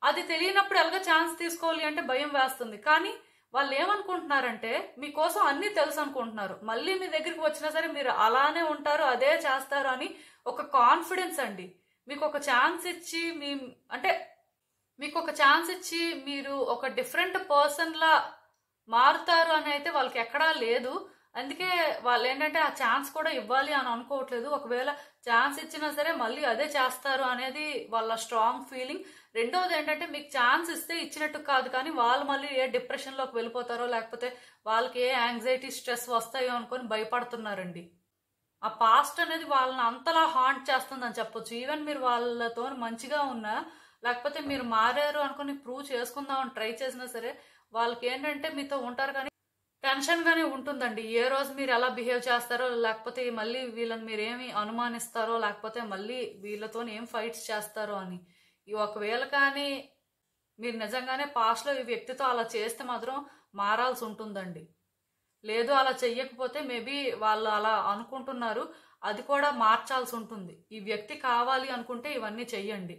అది తెలియనప్పుడు ఎలాగ ఛాన్స్ తీసుకోవాలి అంటే భయం వేస్తుంది. కానీ వాళ్ళు ఏమనుకుంటున్నారంటే మీకోసం అన్నీ తెలుసు అనుకుంటున్నారు. మళ్ళీ మీ దగ్గరికి వచ్చినా సరే మీరు అలానే ఉంటారు, అదే చేస్తారు అని ఒక కాన్ఫిడెన్స్ అండి. మీకు ఒక ఛాన్స్ ఇచ్చి మీరు ఒక డిఫరెంట్ పర్సన్లా మారుతారు అని అయితే వాళ్ళకి ఎక్కడా లేదు. అందుకే వాళ్ళు ఏంటంటే ఆ ఛాన్స్ కూడా ఇవ్వాలి అని అనుకోవట్లేదు. ఒకవేళ ఛాన్స్ ఇచ్చినా సరే మళ్ళీ అదే చేస్తారు అనేది వాళ్ళ స్ట్రాంగ్ ఫీలింగ్. రెండోది ఏంటంటే మీకు ఛాన్స్ ఇస్తే ఇచ్చినట్టు కాదు, కానీ వాళ్ళు మళ్ళీ ఏ డిప్రెషన్లోకి వెళ్ళిపోతారో లేకపోతే వాళ్ళకి ఏ యాంగ్జైటీ స్ట్రెస్ వస్తాయో అనుకొని భయపడుతున్నారండి. ఆ పాస్ట్ అనేది వాళ్ళని అంతలా హాంట్ చేస్తుందని చెప్పొచ్చు. ఈవెన్ మీరు వాళ్ళతో మంచిగా ఉన్నా లేకపోతే మీరు మారారు అనుకుని ప్రూవ్ చేసుకుందామని ట్రై చేసినా సరే వాళ్ళకి ఏంటంటే మీతో ఉంటారు కానీ టెన్షన్గానే ఉంటుందండి. ఏ రోజు మీరు ఎలా బిహేవ్ చేస్తారో, లేకపోతే మళ్ళీ వీళ్ళని మీరు ఏమి అనుమానిస్తారో, లేకపోతే మళ్ళీ వీళ్ళతో ఏం ఫైట్స్ చేస్తారో అని. ఒకవేళ కానీ మీరు నిజంగానే పాస్ట్లో ఈ వ్యక్తితో అలా చేస్తే మాత్రం మారాల్సి ఉంటుందండి. లేదు అలా చెయ్యకపోతే మేబీ వాళ్ళు అలా అనుకుంటున్నారు, అది కూడా మార్చాల్సి ఉంటుంది. ఈ వ్యక్తి కావాలి అనుకుంటే ఇవన్నీ చెయ్యండి.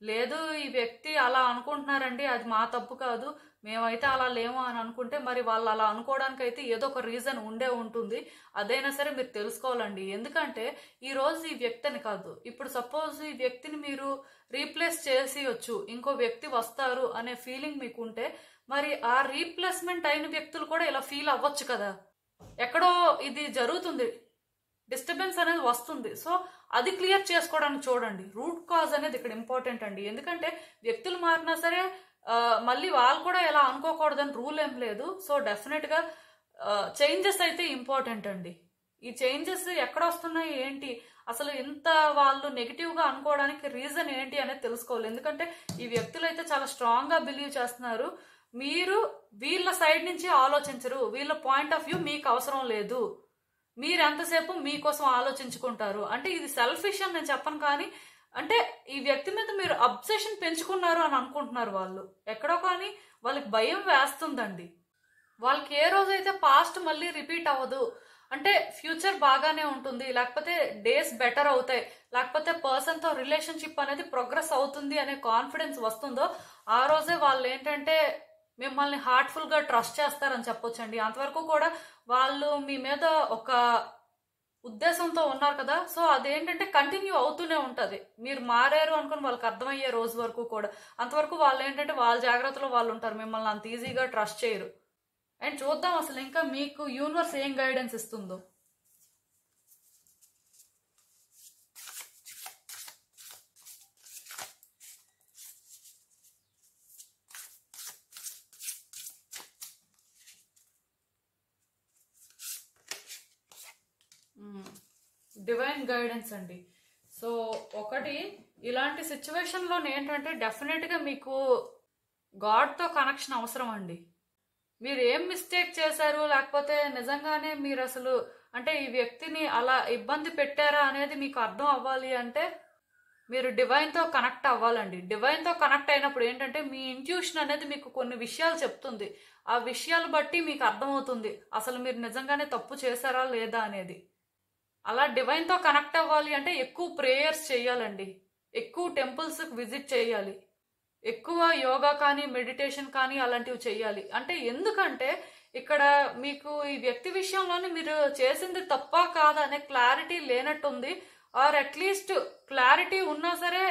లేదు ఈ వ్యక్తి అలా అనుకుంటున్నారండి, అది మా తప్పు కాదు, మేమైతే అలా లేము అని అనుకుంటే మరి వాళ్ళు అలా అనుకోవడానికి అయితే ఏదో ఒక రీజన్ ఉండే ఉంటుంది. అదైనా సరే మీరు తెలుసుకోవాలండి. ఎందుకంటే ఈ రోజు ఈ వ్యక్తిని కాదు, ఇప్పుడు సపోజ్ ఈ వ్యక్తిని మీరు రీప్లేస్ చేసేయచ్చు, ఇంకో వ్యక్తి వస్తారు అనే ఫీలింగ్ మీకు ఉంటే మరి ఆ రీప్లేస్మెంట్ అయిన వ్యక్తులు కూడా ఇలా ఫీల్ అవ్వచ్చు కదా. ఎక్కడో ఇది జరుగుతుంది, డిస్టర్బెన్స్ అనేది వస్తుంది. సో అది క్లియర్ చేసుకోవడానికి చూడండి. రూట్ కాజ్ అనేది ఇక్కడ ఇంపార్టెంట్ అండి. ఎందుకంటే వ్యక్తులు మారినా సరే మళ్ళీ వాళ్ళు కూడా ఎలా అనుకోకూడదని రూల్ ఏం లేదు. సో డెఫినెట్గా చేంజెస్ అయితే ఇంపార్టెంట్ అండి. ఈ చేంజెస్ ఎక్కడ వస్తున్నాయి ఏంటి, అసలు ఇంత వాళ్ళు నెగిటివ్గా అనుకోవడానికి రీజన్ ఏంటి అనేది తెలుసుకోవాలి. ఎందుకంటే ఈ వ్యక్తులు అయితే చాలా స్ట్రాంగ్గా బిలీవ్ చేస్తున్నారు. మీరు వీళ్ళ సైడ్ నుంచి ఆలోచించరు, వీళ్ళ పాయింట్ ఆఫ్ వ్యూ మీకు అవసరం లేదు, మీరు ఎంతసేపు మీకోసం ఆలోచించుకుంటారు. అంటే ఇది సెల్ఫిష్ అని నేను చెప్పను, కానీ అంటే ఈ వ్యక్తి మీద మీరు అబ్సెషన్ పెంచుకున్నారు అని అనుకుంటున్నారు వాళ్ళు. ఎక్కడో కానీ వాళ్ళకి భయం వేస్తుందండి. వాళ్ళకి ఏ రోజైతే పాస్ట్ మళ్ళీ రిపీట్ అవ్వదు, అంటే ఫ్యూచర్ బాగానే ఉంటుంది, లేకపోతే డేస్ బెటర్ అవుతాయి, లేకపోతే పర్సన్తో రిలేషన్షిప్ అనేది ప్రోగ్రెస్ అవుతుంది అనే కాన్ఫిడెన్స్ వస్తుందో ఆ రోజే వాళ్ళు ఏంటంటే మిమ్మల్ని హార్ట్ఫుల్గా ట్రస్ట్ చేస్తారని చెప్పొచ్చండి. అంతవరకు కూడా వాళ్ళు మీ మీద ఒక ఉద్దేశంతో ఉన్నారు కదా. సో అదేంటంటే కంటిన్యూ అవుతూనే ఉంటుంది. మీరు మారారు అనుకుని వాళ్ళకి అర్థమయ్యే రోజు వరకు కూడా అంతవరకు వాళ్ళు ఏంటంటే వాళ్ళ జాగ్రత్తలో వాళ్ళు ఉంటారు, మిమ్మల్ని అంత ఈజీగా ట్రస్ట్ చేయరు. అండ్ చూద్దాం అసలు ఇంకా మీకు యూనివర్స్ ఏం గైడెన్స్ ఇస్తుందో. డివైన్ గైడెన్స్ అండి. సో ఒకటి, ఇలాంటి సిచ్యువేషన్లో ఏంటంటే డెఫినెట్గా మీకు గాడ్తో కనెక్షన్ అవసరం అండి. మీరు ఏం మిస్టేక్ చేశారు, లేకపోతే నిజంగానే మీరు అసలు అంటే ఈ వ్యక్తిని అలా ఇబ్బంది పెట్టారా అనేది మీకు అర్థం అవ్వాలి అంటే మీరు డివైన్తో కనెక్ట్ అవ్వాలండి. డివైన్తో కనెక్ట్ అయినప్పుడు ఏంటంటే మీ ఇంట్యూషన్ అనేది మీకు కొన్ని విషయాలు చెప్తుంది. ఆ విషయాలు బట్టి మీకు అర్థమవుతుంది అసలు మీరు నిజంగానే తప్పు చేశారా లేదా అనేది. అలా డివైన్తో కనెక్ట్ అవ్వాలి అంటే ఎక్కువ ప్రేయర్స్ చేయాలండి, ఎక్కువ టెంపుల్స్కి విజిట్ చేయాలి, ఎక్కువ యోగా కానీ మెడిటేషన్ కానీ అలాంటివి చేయాలి. అంటే ఎందుకంటే ఇక్కడ మీకు ఈ వ్యక్తి విషయంలోనే మీరు చేసింది తప్ప కాదా అనే క్లారిటీ లేనట్టుంది. ఆర్ అట్లీస్ట్ క్లారిటీ ఉన్నా సరే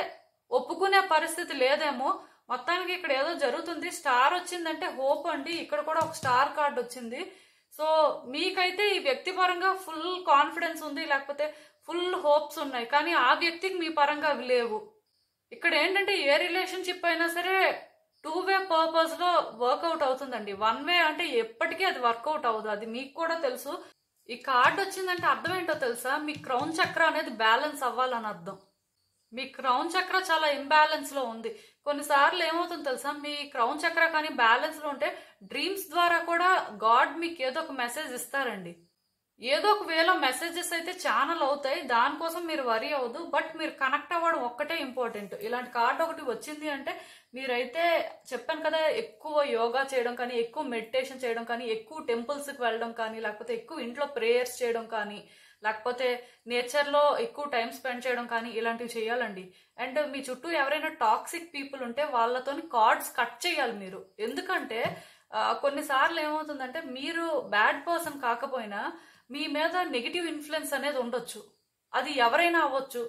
ఒప్పుకునే పరిస్థితి లేదేమో. మొత్తానికి ఇక్కడ ఏదో జరుగుతుంది. స్టార్ వచ్చిందంటే హోప్ అండి, ఇక్కడ కూడా ఒక స్టార్ కార్డ్ వచ్చింది. సో మీకైతే ఈ వ్యక్తి పరంగా ఫుల్ కాన్ఫిడెన్స్ ఉంది, లేకపోతే ఫుల్ హోప్స్ ఉన్నాయి, కానీ ఆ వ్యక్తికి మీ పరంగా అవి లేవు. ఇక్కడ ఏంటంటే ఏ రిలేషన్షిప్ అయినా సరే 2-వే పర్పస్లో వర్కౌట్ అవుతుందండి. 1-వే అంటే ఎప్పటికీ అది వర్కౌట్ అవ్వదు, అది మీకు కూడా తెలుసు. ఈ కార్డ్ వచ్చిందంటే అర్థం ఏంటో తెలుసా, మీ క్రౌన్ చక్ర అనేది బ్యాలెన్స్ అవ్వాలని అర్థం. మీ క్రౌన్ చక్ర చాలా ఇంబ్యాలెన్స్లో ఉంది. కొన్నిసార్లు ఏమవుతుందో తెలుసా, మీ క్రౌన్ చక్ర కానీ బ్యాలెన్స్లో ఉంటే డ్రీమ్స్ ద్వారా కూడా గాడ్ మీకు ఏదో ఒక మెసేజ్ ఇస్తారండి. ఏదో ఒక వేలో మెసేజెస్ అయితే ఛానల్ అవుతాయి, దానికోసం మీరు వరీ అవ్వదు. బట్ మీరు కనెక్ట్ అవ్వడం ఒక్కటే ఇంపార్టెంట్. ఇలాంటి కార్డ్ ఒకటి వచ్చింది అంటే మీరైతే చెప్పాను కదా, ఎక్కువ యోగా చేయడం కానీ, ఎక్కువ మెడిటేషన్ చేయడం కానీ, ఎక్కువ టెంపుల్స్కి వెళ్ళడం కానీ, లేకపోతే ఎక్కువ ఇంట్లో ప్రేయర్స్ చేయడం కానీ, లేకపోతే నేచర్లో ఎక్కువ టైం స్పెండ్ చేయడం కానీ ఇలాంటివి చేయాలండి. అండ్ మీ చుట్టూ ఎవరైనా టాక్సిక్ పీపుల్ ఉంటే వాళ్ళతో కార్డ్స్ కట్ చేయాలి మీరు. ఎందుకంటే కొన్నిసార్లు ఏమవుతుందంటే మీరు బ్యాడ్ పర్సన్ కాకపోయినా మీ మీద నెగిటివ్ ఇన్ఫ్లుయెన్స్ అనేది ఉండొచ్చు, అది ఎవరైనా అవ్వచ్చు.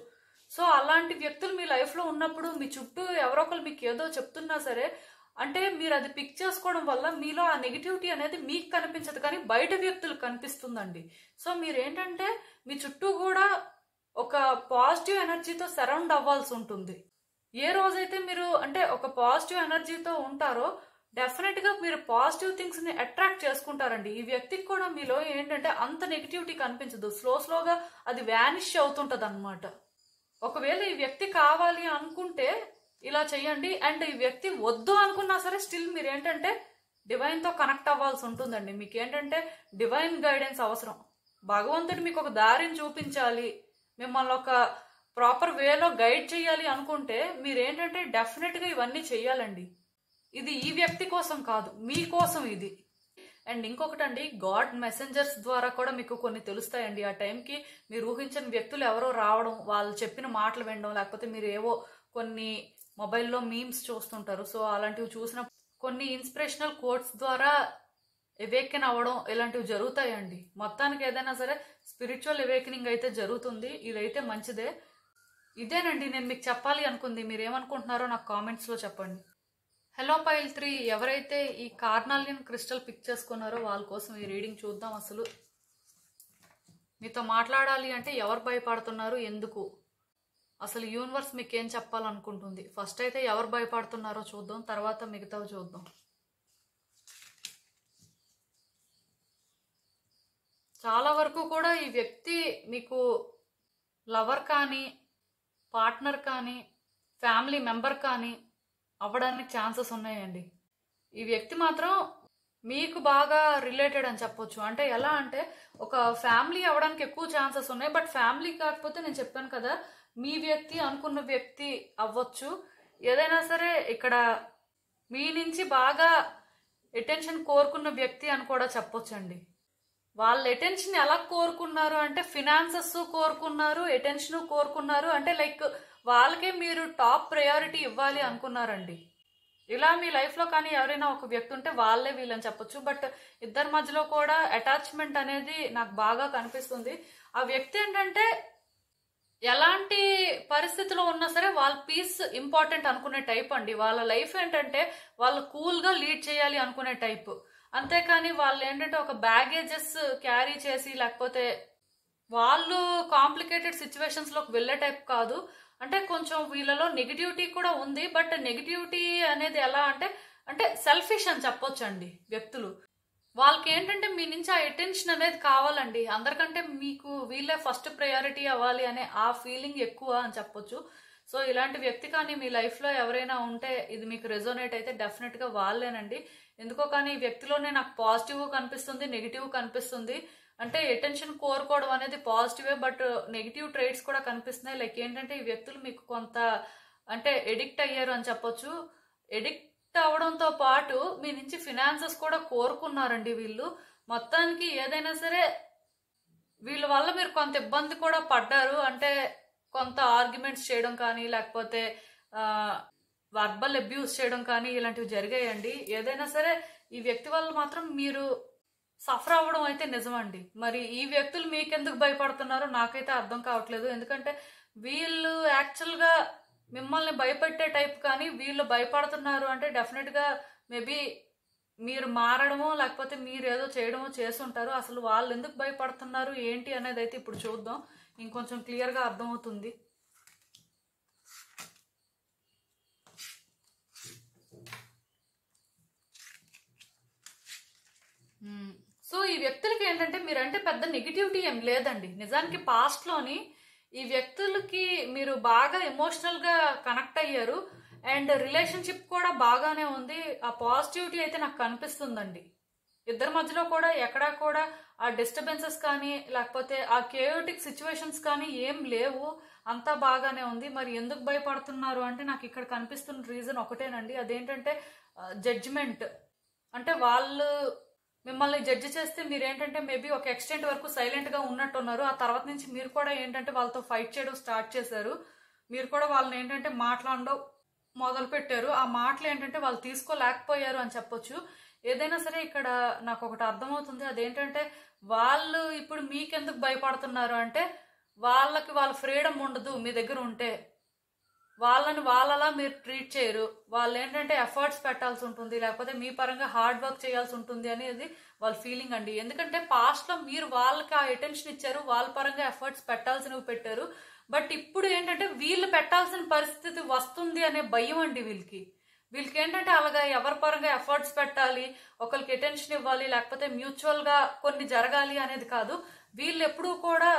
సో అలాంటి వ్యక్తులు మీ లైఫ్లో ఉన్నప్పుడు మీ చుట్టూ ఎవరో ఒకరు మీకు ఏదో చెప్తున్నా సరే అంటే మీరు అది పిక్ చేసుకోవడం వల్ల మీలో ఆ నెగిటివిటీ అనేది మీకు కనిపించదు, కానీ బయట వ్యక్తులకు కనిపిస్తుందండి. సో మీరు ఏంటంటే మీ చుట్టూ కూడా ఒక పాజిటివ్ ఎనర్జీతో సరౌండ్ అవ్వాల్సి ఉంటుంది. ఏ రోజైతే మీరు అంటే ఒక పాజిటివ్ ఎనర్జీతో ఉంటారో డెఫినెట్గా మీరు పాజిటివ్ థింగ్స్ని అట్రాక్ట్ చేసుకుంటారండి. ఈ వ్యక్తికి కూడా మీలో ఏంటంటే అంత నెగిటివిటీ కనిపించదు, స్లోగా అది వ్యానిష్ అవుతుంటుంది అనమాట. ఒకవేళ ఈ వ్యక్తి కావాలి అనుకుంటే ఇలా చెయ్యండి. అండ్ ఈ వ్యక్తి వద్దు అనుకున్నా సరే స్టిల్ మీరు ఏంటంటే డివైన్తో కనెక్ట్ అవ్వాల్సి ఉంటుందండి. మీకు ఏంటంటే డివైన్ గైడెన్స్ అవసరం. భగవంతుడు మీకు ఒక దారిని చూపించాలి, మిమ్మల్ని ఒక ప్రాపర్ వేలో గైడ్ చేయాలి అనుకుంటే మీరేంటంటే డెఫినెట్గా ఇవన్నీ చెయ్యాలండి. ఇది ఈ వ్యక్తి కోసం కాదు, మీకోసం ఇది. అండ్ ఇంకొకటండి, గాడ్ మెసెంజర్స్ ద్వారా కూడా మీకు కొన్ని తెలుస్తాయండి. ఆ టైంకి మీరు ఊహించని వ్యక్తులు ఎవరో రావడం, వాళ్ళు చెప్పిన మాటలు వినడం, లేకపోతే మీరు ఏవో కొన్ని మొబైల్లో మీమ్స్ చూస్తుంటారు. సో అలాంటివి చూసిన కొన్ని ఇన్స్పిరేషనల్ కోట్స్ ద్వారా ఎవేకెన్ అవ్వడం ఇలాంటివి జరుగుతాయండి. మొత్తానికి ఏదైనా సరే స్పిరిచువల్ ఎవేకెనింగ్ అయితే జరుగుతుంది, ఇదైతే మంచిదే. ఇదేనండి నేను మీకు చెప్పాలి అనుకుంది. మీరు ఏమనుకుంటున్నారో నాకు కామెంట్స్లో చెప్పండి. హలో పైల్ 3 ఎవరైతే ఈ కార్నాలియన్ క్రిస్టల్ పిక్ చేసుకున్నారో వాళ్ళ కోసం ఈ రీడింగ్ చూద్దాం. అసలు మీతో మాట్లాడాలి అంటే ఎవరు భయపడుతున్నారు, ఎందుకు, అసలు యూనివర్స్ మీకు ఏం చెప్పాలనుకుంటుంది. ఫస్ట్ అయితే ఎవరు భయపడుతున్నారో చూద్దాం, తర్వాత మిగతావి చూద్దాం. చాలా వరకు కూడా ఈ వ్యక్తి మీకు లవర్ కానీ, పార్ట్నర్ కానీ, ఫ్యామిలీ మెంబర్ కానీ అవ్వడానికి ఛాన్సెస్ ఉన్నాయండి. ఈ వ్యక్తి మాత్రం మీకు బాగా రిలేటెడ్ అని చెప్పొచ్చు. అంటే ఎలా అంటే ఒక ఫ్యామిలీ అవ్వడానికి ఎక్కువ ఛాన్సెస్ ఉన్నాయి. బట్ ఫ్యామిలీ కాకపోతే నేను చెప్పాను కదా, మీ వ్యక్తి అనుకున్న వ్యక్తి అవ్వచ్చు. ఏదైనా సరే ఇక్కడ మీ నుంచి బాగా అటెన్షన్ కోరుకున్న వ్యక్తి అని కూడా చెప్పొచ్చండి. వాళ్ళ అటెన్షన్ ఎలా కోరుకున్నారు అంటే ఫినాన్సెస్ కోరుకున్నారు, అటెన్షన్ కోరుకున్నారు. అంటే లైక్ వాళ్ళకే మీరు టాప్ ప్రయారిటీ ఇవ్వాలి అనుకున్నారండి. ఇలా మీ లైఫ్లో కానీ ఎవరైనా ఒక వ్యక్తి ఉంటే వాళ్ళే వీళ్ళని చెప్పొచ్చు. బట్ ఇద్దరి మధ్యలో కూడా అటాచ్మెంట్ అనేది నాకు బాగా కనిపిస్తుంది. ఆ వ్యక్తి ఏంటంటే ఎలాంటి పరిస్థితిలో ఉన్నా సరే వాళ్ళ పీస్ ఇంపార్టెంట్ అనుకునే టైప్ అండి. వాళ్ళ లైఫ్ ఏంటంటే వాళ్ళు కూల్గా లీడ్ చేయాలి అనుకునే టైప్. అంతేకాని వాళ్ళు ఏంటంటే ఒక బ్యాగేజెస్ క్యారీ చేసి లేకపోతే వాళ్ళు కాంప్లికేటెడ్ సిచ్యువేషన్స్లోకి వెళ్ళే టైప్ కాదు. అంటే కొంచెం వీళ్ళలో నెగిటివిటీ కూడా ఉంది. బట్ నెగిటివిటీ అనేది ఎలా అంటే అంటే సెల్ఫిష్ అని చెప్పొచ్చు అండి. వ్యక్తులు వాళ్ళకి ఏంటంటే మీ నుంచి ఆ అటెన్షన్ అనేది కావాలండి. అందరికంటే మీకు వీళ్ళే ఫస్ట్ ప్రయారిటీ అవ్వాలి అనే ఆ ఫీలింగ్ ఎక్కువ అని చెప్పొచ్చు. సో ఇలాంటి వ్యక్తి కానీ మీ లైఫ్లో ఎవరైనా ఉంటే ఇది మీకు రెజోనేట్ అయితే డెఫినెట్గా వాళ్ళేనండి. ఎందుకో కానీ ఈ వ్యక్తిలోనే నాకు పాజిటివ్ కనిపిస్తుంది, నెగిటివ్ కనిపిస్తుంది. అంటే అటెన్షన్ కోరుకోవడం అనేది పాజిటివే, బట్ నెగిటివ్ ట్రేట్స్ కూడా కనిపిస్తున్నాయి. లైక్ ఏంటంటే ఈ వ్యక్తులు మీకు కొంత అంటే ఎడిక్ట్ అయ్యారు అని చెప్పొచ్చు. ఎడిక్ట్ అవడంతో పాటు మీ నుంచి ఫినాన్సెస్ కూడా కోరుకున్నారండి వీళ్ళు. మొత్తానికి ఏదైనా సరే వీళ్ళ వల్ల మీరు కొంత ఇబ్బంది కూడా పడ్డారు. అంటే కొంత ఆర్గ్యుమెంట్స్ చేయడం కానీ లేకపోతే వర్బల్ అబ్యూస్ చేయడం కానీ ఇలాంటివి జరిగాయండి. ఏదైనా సరే ఈ వ్యక్తి వల్ల మాత్రం మీరు సఫర్ అవ్వడం అయితే నిజమండి. మరి ఈ వ్యక్తులు మీకెందుకు భయపడుతున్నారో నాకైతే అర్థం కావట్లేదు. ఎందుకంటే వీళ్ళు యాక్చువల్గా మిమ్మల్ని భయపెట్టే టైప్, కానీ వీళ్ళు భయపడుతున్నారు అంటే డెఫినెట్గా మేబీ మీరు మారడమో లేకపోతే మీరు ఏదో చేయడమో చేస్తుంటారు. అసలు వాళ్ళు ఎందుకు భయపడుతున్నారు ఏంటి అనేది అయితే ఇప్పుడు చూద్దాం, ఇంకొంచెం క్లియర్గా అర్థమవుతుంది. సో ఈ వ్యక్తులకి ఏంటంటే మీరంటే పెద్ద నెగిటివిటీ ఏం లేదండి. నిజానికి పాస్ట్లోని ఈ వ్యక్తులకి మీరు బాగా ఎమోషనల్గా కనెక్ట్ అయ్యారు అండ్ రిలేషన్షిప్ కూడా బాగానే ఉంది. ఆ పాజిటివిటీ అయితే నాకు కనిపిస్తుందండి. ఇద్దరి మధ్యలో కూడా ఎక్కడా కూడా ఆ డిస్టర్బెన్సెస్ కానీ లేకపోతే ఆ కేయోటిక్ సిచ్యువేషన్స్ కానీ ఏం లేవు, అంతా బాగానే ఉంది. మరి ఎందుకు భయపడుతున్నారు అంటే నాకు ఇక్కడ కనిపిస్తున్న రీజన్ ఒకటేనండి. అదేంటంటే జడ్జిమెంట్. అంటే వాళ్ళు మిమ్మల్ని జడ్జి చేస్తే మీరేంటంటే మేబీ ఒక ఎక్స్టెంట్ వరకు సైలెంట్గా ఉన్నట్టున్నారు. ఆ తర్వాత నుంచి మీరు కూడా ఏంటంటే వాళ్ళతో ఫైట్ చేయడం స్టార్ట్ చేశారు. మీరు కూడా వాళ్ళని ఏంటంటే మాట్లాడడం మొదలు పెట్టారు. ఆ మాటలు ఏంటంటే వాళ్ళు తీసుకోలేకపోయారు అని చెప్పొచ్చు. ఏదైనా సరే ఇక్కడ నాకు ఒకటి అర్థమవుతుంది. అదేంటంటే వాళ్ళు ఇప్పుడు మీకెందుకు భయపడుతున్నారు అంటే వాళ్ళకి వాళ్ళ ఫ్రీడమ్ ఉండదు మీ దగ్గర ఉంటే. వాళ్ళని వాళ్ళలా మీరు ట్రీట్ చేయరు. వాళ్ళు ఏంటంటే ఎఫర్ట్స్ పెట్టాల్సి ఉంటుంది లేకపోతే మీ పరంగా హార్డ్ వర్క్ చేయాల్సి ఉంటుంది అనేది వాళ్ళ ఫీలింగ్ అండి. ఎందుకంటే పాస్ట్లో మీరు వాళ్ళకి ఆ అటెన్షన్ ఇచ్చారు, వాళ్ళ పరంగా ఎఫర్ట్స్ పెట్టాల్సినవి పెట్టారు. బట్ ఇప్పుడు ఏంటంటే వీళ్ళు పెట్టాల్సిన పరిస్థితి వస్తుంది అనే భయం అండి వీళ్ళకి ఏంటంటే అలాగా ఎవరి పరంగా ఎఫర్ట్స్ పెట్టాలి, ఒకరికి అటెన్షన్ ఇవ్వాలి లేకపోతే మ్యూచువల్గా కొన్ని జరగాలి అనేది కాదు. వీళ్ళు ఎప్పుడూ కూడా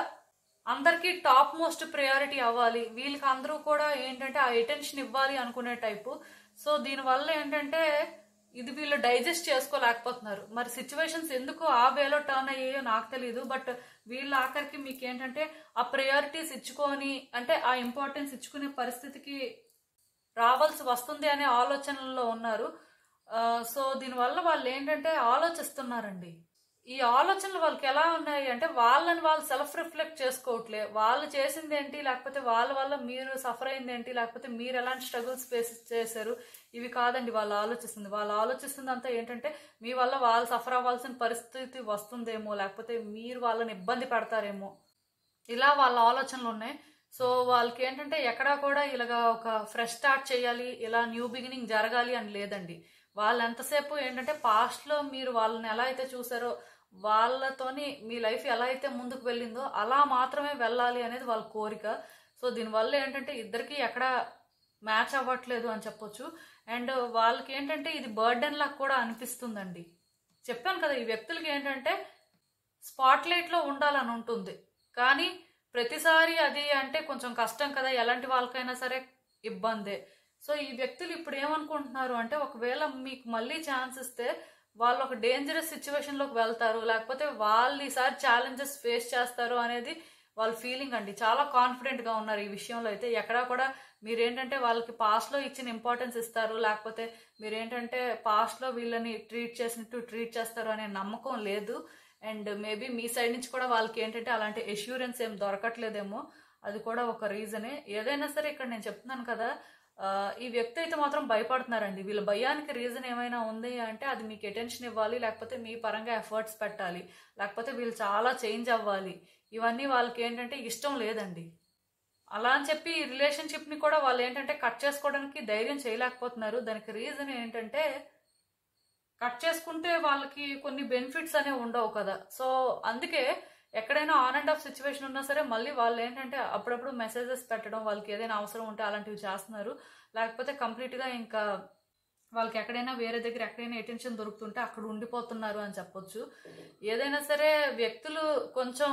అందరికీ టాప్ మోస్ట్ ప్రయారిటీ అవ్వాలి, వీళ్ళకి అందరూ కూడా ఏంటంటే ఆ అటెన్షన్ ఇవ్వాలి అనుకునే టైపు. సో దీనివల్ల ఏంటంటే ఇది వీళ్ళు డైజెస్ట్ చేసుకోలేకపోతున్నారు. మరి సిచ్యువేషన్స్ ఎందుకు ఆ వేలో టర్న్ అయ్యాయో నాకు తెలియదు. బట్ వీళ్ళు ఆఖరికి మీకు ఏంటంటే ఆ ప్రయారిటీస్ ఇచ్చుకొని అంటే ఆ ఇంపార్టెన్స్ ఇచ్చుకునే పరిస్థితికి రావాల్సి వస్తుంది అనే ఆలోచనల్లో ఉన్నారు. సో దీనివల్ల వాళ్ళు ఏంటంటే ఆలోచిస్తున్నారండి. ఈ ఆలోచనలు వాళ్ళకి ఎలా ఉన్నాయి అంటే వాళ్ళని వాళ్ళు సెల్ఫ్ రిఫ్లెక్ట్ చేసుకోవట్లే. వాళ్ళు చేసింది ఏంటి లేకపోతే వాళ్ళ వల్ల మీరు సఫర్ అయింది ఏంటి లేకపోతే మీరు ఎలాంటి స్ట్రగుల్స్ ఫేస్ చేశారు ఇవి కాదండి వాళ్ళు ఆలోచిస్తుంది. వాళ్ళు ఆలోచిస్తుంది అంతా ఏంటంటే మీ వల్ల వాళ్ళు సఫర్ అవ్వాల్సిన పరిస్థితి వస్తుందేమో లేకపోతే మీరు వాళ్ళని ఇబ్బంది పెడతారేమో, ఇలా వాళ్ళ ఆలోచనలు ఉన్నాయి. సో వాళ్ళకి ఏంటంటే ఎక్కడా కూడా ఇలాగా ఒక ఫ్రెష్ స్టార్ట్ చేయాలి, ఇలా న్యూ బిగినింగ్ జరగాలి అని లేదండి. వాళ్ళు ఎంతసేపు ఏంటంటే పాస్ట్లో మీరు వాళ్ళని ఎలా అయితే చూసారో, వాళ్ళతోని మీ లైఫ్ ఎలా అయితే ముందుకు వెళ్ళిందో అలా మాత్రమే వెళ్ళాలి అనేది వాళ్ళ కోరిక. సో దీనివల్ల ఏంటంటే ఇద్దరికి ఎక్కడ మ్యాచ్ అవ్వట్లేదు అని చెప్పొచ్చు. అండ్ వాళ్ళకి ఏంటంటే ఇది బర్డెన్ లాగా కూడా అనిపిస్తుందండి. చెప్పాను కదా, ఈ వ్యక్తులకి ఏంటంటే స్పాట్లైట్లో ఉండాలని ఉంటుంది, కానీ ప్రతిసారి అది అంటే కొంచెం కష్టం కదా, ఎలాంటి వాళ్ళకైనా సరే ఇబ్బందే. సో ఈ వ్యక్తులు ఇప్పుడు ఏమనుకుంటున్నారు అంటే, ఒకవేళ మీకు మళ్ళీ ఛాన్స్ ఇస్తే వాళ్ళు ఒక డేంజరస్ సిచ్యువేషన్లోకి వెళ్తారు, లేకపోతే వాళ్ళు ఈసారి ఛాలెంజెస్ ఫేస్ చేస్తారు అనేది వాళ్ళ ఫీలింగ్ అండి. చాలా కాన్ఫిడెంట్గా ఉన్నారు ఈ విషయంలో అయితే. ఎక్కడా కూడా మీరేంటంటే వాళ్ళకి పాస్ట్లో ఇచ్చిన ఇంపార్టెన్స్ ఇస్తారు, లేకపోతే మీరేంటంటే పాస్ట్లో వీళ్ళని ట్రీట్ చేసినట్టు ట్రీట్ చేస్తారు అనే నమ్మకం లేదు. అండ్ మేబీ మీ సైడ్ నుంచి కూడా వాళ్ళకి ఏంటంటే అలాంటి ఎష్యూరెన్స్ ఏం దొరకట్లేదేమో, అది కూడా ఒక రీజనే. ఏదైనా సరే ఇక్కడ నేను చెప్తున్నాను కదా, ఈ వ్యక్తి అయితే మాత్రం భయపడుతున్నారండి. వీళ్ళ భయానికి రీజన్ ఏమైనా ఉంది అంటే అది మీకు అటెన్షన్ ఇవ్వాలి, లేకపోతే మీ పరంగా ఎఫర్ట్స్ పెట్టాలి, లేకపోతే వీళ్ళు చాలా చేంజ్ అవ్వాలి. ఇవన్నీ వాళ్ళకి ఏంటంటే ఇష్టం లేదండి. అలా అని చెప్పి ఈ రిలేషన్షిప్ని కూడా వాళ్ళు ఏంటంటే కట్ చేసుకోవడానికి ధైర్యం చేయలేకపోతున్నారు. దానికి రీజన్ ఏంటంటే, కట్ చేసుకుంటే వాళ్ళకి కొన్ని బెనిఫిట్స్ అనేవి ఉండవు కదా. సో అందుకే ఎక్కడైనా ఆన్ అండ్ ఆఫ్ సిచ్యువేషన్ ఉన్నా సరే మళ్ళీ వాళ్ళు ఏంటంటే అప్పుడప్పుడు మెసేజెస్ పెట్టడం, వాళ్ళకి ఏదైనా అవసరం ఉంటే అలాంటివి చేస్తున్నారు. లేకపోతే కంప్లీట్గా ఇంకా వాళ్ళకి ఎక్కడైనా వేరే దగ్గర ఎక్కడైనా అటెన్షన్ దొరుకుతుంటే అక్కడ ఉండిపోతున్నారు అని చెప్పొచ్చు. ఏదైనా సరే వ్యక్తులు కొంచెం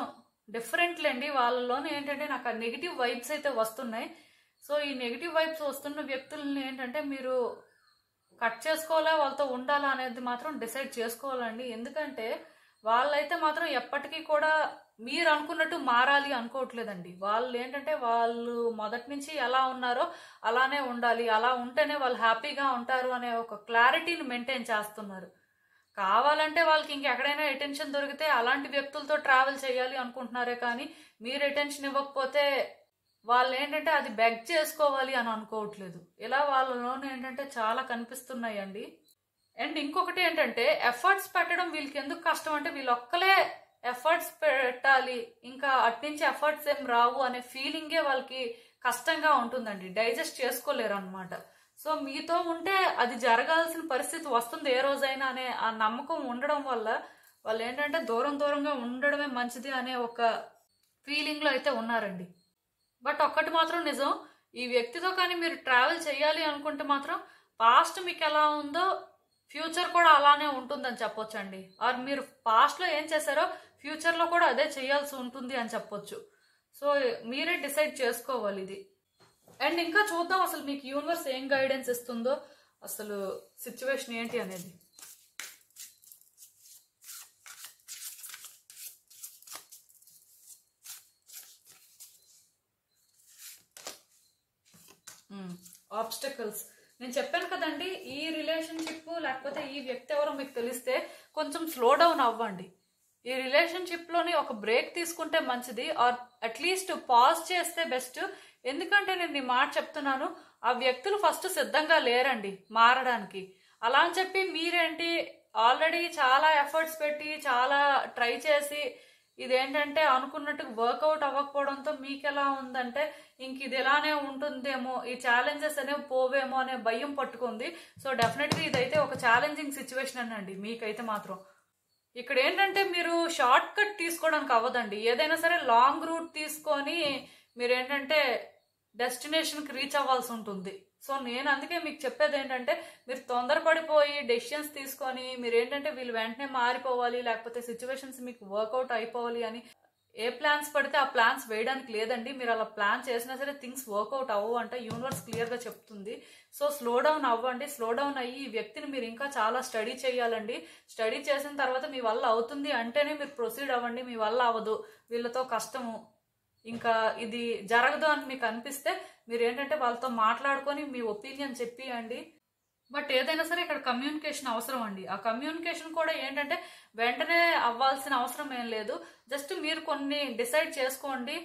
డిఫరెంట్లేండి. వాళ్ళలోనే ఏంటంటే నాకు ఆ నెగిటివ్ వైబ్స్ అయితే వస్తున్నాయి. సో ఈ నెగిటివ్ వైబ్స్ వస్తున్న వ్యక్తులని ఏంటంటే మీరు కట్ చేసుకోవాలా, వాళ్ళతో ఉండాలా అనేది మాత్రం డిసైడ్ చేసుకోవాలండి. ఎందుకంటే వాళ్ళైతే మాత్రం ఎప్పటికీ కూడా మీరు అనుకున్నట్టు మారాలి అనుకోవట్లేదండి. వాళ్ళు ఏంటంటే వాళ్ళు మొదటి నుంచి ఎలా ఉన్నారో అలానే ఉండాలి, అలా ఉంటేనే వాళ్ళు హ్యాపీగా ఉంటారు అనే ఒక క్లారిటీని మెయింటైన్ చేస్తున్నారు. కావాలంటే వాళ్ళకి ఇంకెక్కడైనా అటెన్షన్ దొరికితే అలాంటి వ్యక్తులతో ట్రావెల్ చేయాలి అనుకుంటున్నారే కానీ, మీరు అటెన్షన్ ఇవ్వకపోతే వాళ్ళు ఏంటంటే అది బెగ్ చేసుకోవాలి అని అనుకోవట్లేదు. ఇలా వాళ్ళలోనే ఏంటంటే చాలా కనిపిస్తున్నాయండి. అండ్ ఇంకొకటి ఏంటంటే ఎఫర్ట్స్ పెట్టడం వీళ్ళకి ఎందుకు కష్టం అంటే, వీళ్ళు ఒక్కలే ఎఫర్ట్స్ పెట్టాలి, ఇంకా అట్నుంచి ఎఫర్ట్స్ ఏం రావు అనే ఫీలింగే వాళ్ళకి కష్టంగా ఉంటుందండి. డైజెస్ట్ చేసుకోలేరు అనమాట. సో మీతో ఉంటే అది జరగాల్సిన పరిస్థితి వస్తుంది ఏ రోజైనా అనే ఆ నమ్మకం ఉండడం వల్ల వాళ్ళు ఏంటంటే దూరంగా ఉండడమే మంచిది అనే ఒక ఫీలింగ్లో అయితే ఉన్నారండి. బట్ ఒక్కటి మాత్రం నిజం, ఈ వ్యక్తితో కానీ మీరు ట్రావెల్ చేయాలి అనుకుంటే మాత్రం పాస్ట్ మీకు ఎలా ఉందో ఫ్యూచర్ కూడా అలానే ఉంటుందని చెప్పొచ్చండి. ఆర్ మీరు పాస్ట్లో ఏం చేశారో ఫ్యూచర్లో కూడా అదే చేయాల్సి ఉంటుంది అని చెప్పొచ్చు. సో మీరే డిసైడ్ చేసుకోవాలి ఇది. అండ్ ఇంకా చూద్దాం అసలు మీకు యూనివర్స్ ఏం గైడెన్స్ ఇస్తుందో, అసలు సిచ్యువేషన్ ఏంటి అనేది. ఆబ్స్టకల్స్. నేను చెప్పాను కదండి, ఈ రిలేషన్షిప్ లేకపోతే ఈ వ్యక్తి ఎవరో మీకు తెలిస్తే కొంచెం స్లో డౌన్ అవ్వండి. ఈ రిలేషన్షిప్లోని ఒక బ్రేక్ తీసుకుంటే మంచిది, ఆర్ అట్లీస్ట్ పాజ్ చేస్తే బెస్ట్. ఎందుకంటే నేను ఈ మాట చెప్తున్నాను, ఆ వ్యక్తులు ఫస్ట్ సిద్ధంగా లేరండి మారడానికి. అలా అని చెప్పి మీరేంటి ఆల్రెడీ చాలా ఎఫర్ట్స్ పెట్టి చాలా ట్రై చేసి ఇదేంటంటే అనుకున్నట్టు వర్కౌట్ అవ్వకపోవడంతో మీకు ఎలా ఉందంటే ఇంక ఇది ఇలానే ఉంటుందేమో, ఈ ఛాలెంజెస్ అనేవి పోవేమో అనే భయం పట్టుకుంది. సో డెఫినెట్లీ ఇదైతే ఒక ఛాలెంజింగ్ సిచ్యువేషన్ అండి మీకైతే మాత్రం. ఇక్కడ ఏంటంటే మీరు షార్ట్ కట్ తీసుకోవడానికి అవ్వదండి. ఏదైనా సరే లాంగ్ రూట్ తీసుకొని మీరేంటంటే డెస్టినేషన్కి రీచ్ అవ్వాల్సి ఉంటుంది. సో నేను అందుకే మీకు చెప్పేది ఏంటంటే, మీరు తొందరపడిపోయి డెసిషన్స్ తీసుకొని మీరేంటంటే వీళ్ళు వెంటనే మారిపోవాలి, లేకపోతే సిచ్యువేషన్స్ మీకు వర్కౌట్ అయిపోవాలి అని ఏ ప్లాన్స్ పడితే ఆ ప్లాన్స్ వేయడానికి లేదండి. మీరు అలా ప్లాన్ చేసినా సరే థింగ్స్ వర్కౌట్ అవ్వవు అంట యూనివర్స్ క్లియర్గా చెప్తుంది. సో స్లో డౌన్ అవ్వండి. స్లో డౌన్ అయ్యి ఈ వ్యక్తిని మీరు ఇంకా చాలా స్టడీ చేయాలండి. స్టడీ చేసిన తర్వాత మీ వల్ల అవుతుంది అంటేనే మీరు ప్రొసీడ్ అవ్వండి. మీ వల్ల అవ్వదు, వీళ్ళతో కష్టము, ఇంకా ఇది జరగదు అని మీకు అనిపిస్తే మీరు ఏంటంటే వాళ్ళతో మాట్లాడుకొని మీ ఒపీనియన్ చెప్పియండి. బట్ ఏదైనా సరే ఇక్కడ కమ్యూనికేషన్ అవసరం అండి. ఆ కమ్యూనికేషన్ కూడా ఏంటంటే వెంటనే అవ్వాల్సిన అవసరం ఏం లేదు. జస్ట్ మీరు కొన్ని డిసైడ్ చేసుకోండి.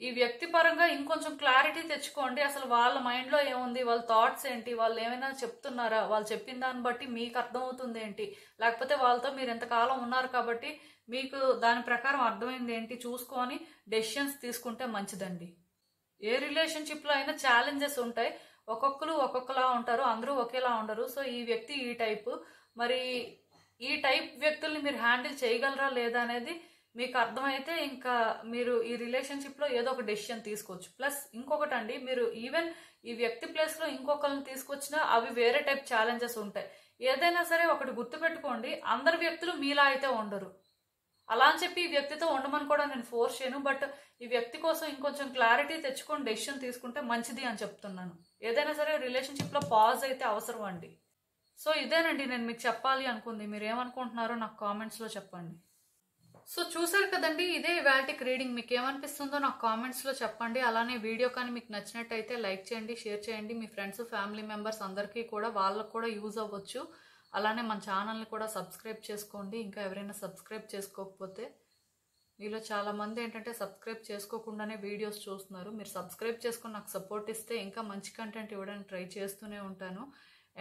ఈ వ్యక్తి పరంగా ఇంకొంచెం క్లారిటీ తెచ్చుకోండి. అసలు వాళ్ళ మైండ్లో ఏముంది, వాళ్ళ థాట్స్ ఏంటి, వాళ్ళు ఏమైనా చెప్తున్నారా, వాళ్ళు చెప్పిన దాన్ని బట్టి మీకు అర్థమవుతుంది ఏంటి, లేకపోతే వాళ్ళతో మీరు ఎంతకాలం ఉన్నారు కాబట్టి మీకు దాని ప్రకారం అర్థమైంది ఏంటి చూసుకొని డెసిషన్స్ తీసుకుంటే మంచిదండి. ఏ రిలేషన్షిప్లో అయినా ఛాలెంజెస్ ఉంటాయి. ఒక్కొక్కరు ఒక్కొక్కలా ఉంటారు, అందరూ ఒకేలా ఉండరు. సో ఈ వ్యక్తి ఈ టైపు, మరి ఈ టైప్ వ్యక్తుల్ని మీరు హ్యాండిల్ చేయగలరా లేదా అనేది మీకు అర్థమైతే ఇంకా మీరు ఈ రిలేషన్షిప్లో ఏదో ఒక డెసిషన్ తీసుకోవచ్చు. ప్లస్ ఇంకొకటి అండి, మీరు ఈవెన్ ఈ వ్యక్తి ప్లేస్లో ఇంకొకరిని తీసుకొచ్చినా అవి వేరే టైప్ ఛాలెంజెస్ ఉంటాయి. ఏదైనా సరే ఒకటి గుర్తుపెట్టుకోండి, అందరి వ్యక్తులు మీలా అయితే ఉండరు. అలా అని చెప్పి ఈ వ్యక్తితో ఉండమని కూడా నేను ఫోర్స్ చేయను, బట్ ఈ వ్యక్తి కోసం ఇంకొంచెం క్లారిటీ తెచ్చుకొని డెసిషన్ తీసుకుంటే మంచిది అని చెప్తున్నాను. ఏదైనా సరే రిలేషన్షిప్లో పాజ్ అయితే అవసరం అండి. సో ఇదేనండి నేను మీకు చెప్పాలి అనుకుంది. మీరు ఏమనుకుంటున్నారో నాకు కామెంట్స్లో చెప్పండి. సో చూసారు కదండి, ఇదే ఇవాల్టిక్ రీడింగ్. మీకు ఏమనిపిస్తుందో నాకు కామెంట్స్లో చెప్పండి. అలానే వీడియో కానీ మీకు నచ్చినట్టయితే లైక్ చేయండి, షేర్ చేయండి. మీ ఫ్రెండ్స్, ఫ్యామిలీ మెంబర్స్ అందరికీ కూడా, వాళ్ళకు కూడా యూజ్ అవ్వచ్చు. అలానే మన ఛానల్ని కూడా సబ్స్క్రైబ్ చేసుకోండి. ఇంకా ఎవరైనా సబ్స్క్రైబ్ చేసుకోకపోతే, మీలో చాలామంది ఏంటంటే సబ్స్క్రైబ్ చేసుకోకుండానే వీడియోస్ చూస్తున్నారు. మీరు సబ్స్క్రైబ్ చేసుకుని నాకు సపోర్ట్ ఇస్తే ఇంకా మంచి కంటెంట్ ఇవ్వడానికి ట్రై చేస్తూనే ఉంటాను.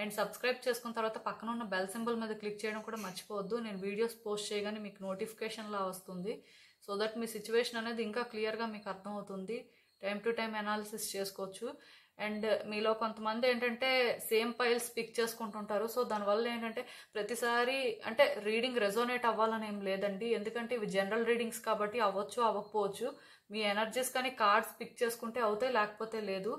అండ్ సబ్స్క్రైబ్ చేసుకున్న తర్వాత పక్కన ఉన్న బెల్ సింబల్ మీద క్లిక్ చేయడం కూడా మర్చిపోవద్దు. నేను వీడియోస్ పోస్ట్ చేయగానే మీకు నోటిఫికేషన్లా వస్తుంది. సో దట్ మీ సిచ్యువేషన్ అనేది ఇంకా క్లియర్గా మీకు అర్థమవుతుంది. టైం టు టైం అనాలిసిస్ చేసుకోవచ్చు. అండ్ మీలో కొంతమంది ఏంటంటే సేమ్ ఫైల్స్ పిక్ చేసుకుంటుంటారు. సో దానివల్ల ఏంటంటే ప్రతిసారి అంటే రీడింగ్ రెజోనేట్ అవ్వాలని ఏం లేదండి. ఎందుకంటే ఇవి జనరల్ రీడింగ్స్ కాబట్టి అవ్వచ్చు, అవ్వకపోవచ్చు. మీ ఎనర్జీస్ కానీ కార్డ్స్ పిక్ చేసుకుంటే అవుతాయి, లేకపోతే లేదు.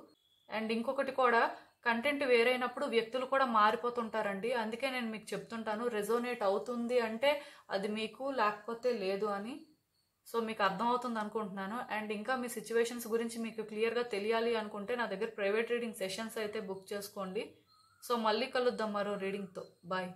అండ్ ఇంకొకటి కూడా, కంటెంట్ వేరైనప్పుడు వ్యక్తులు కూడా మారిపోతుంటారండి. అందుకే నేను మీకు చెప్తుంటాను, రెజోనేట్ అవుతుంది అంటే అది మీకు, లేకపోతే లేదు అని. సో మీకు అర్థమవుతుంది అనుకుంటున్నాను. అండ్ ఇంకా మీ సిచ్యువేషన్స్ గురించి మీకు క్లియర్గా తెలియాలి అనుకుంటే నా దగ్గర ప్రైవేట్ రీడింగ్ సెషన్స్ అయితే బుక్ చేసుకోండి. సో మళ్ళీ కలుద్దాం మరో రీడింగ్తో. బాయ్.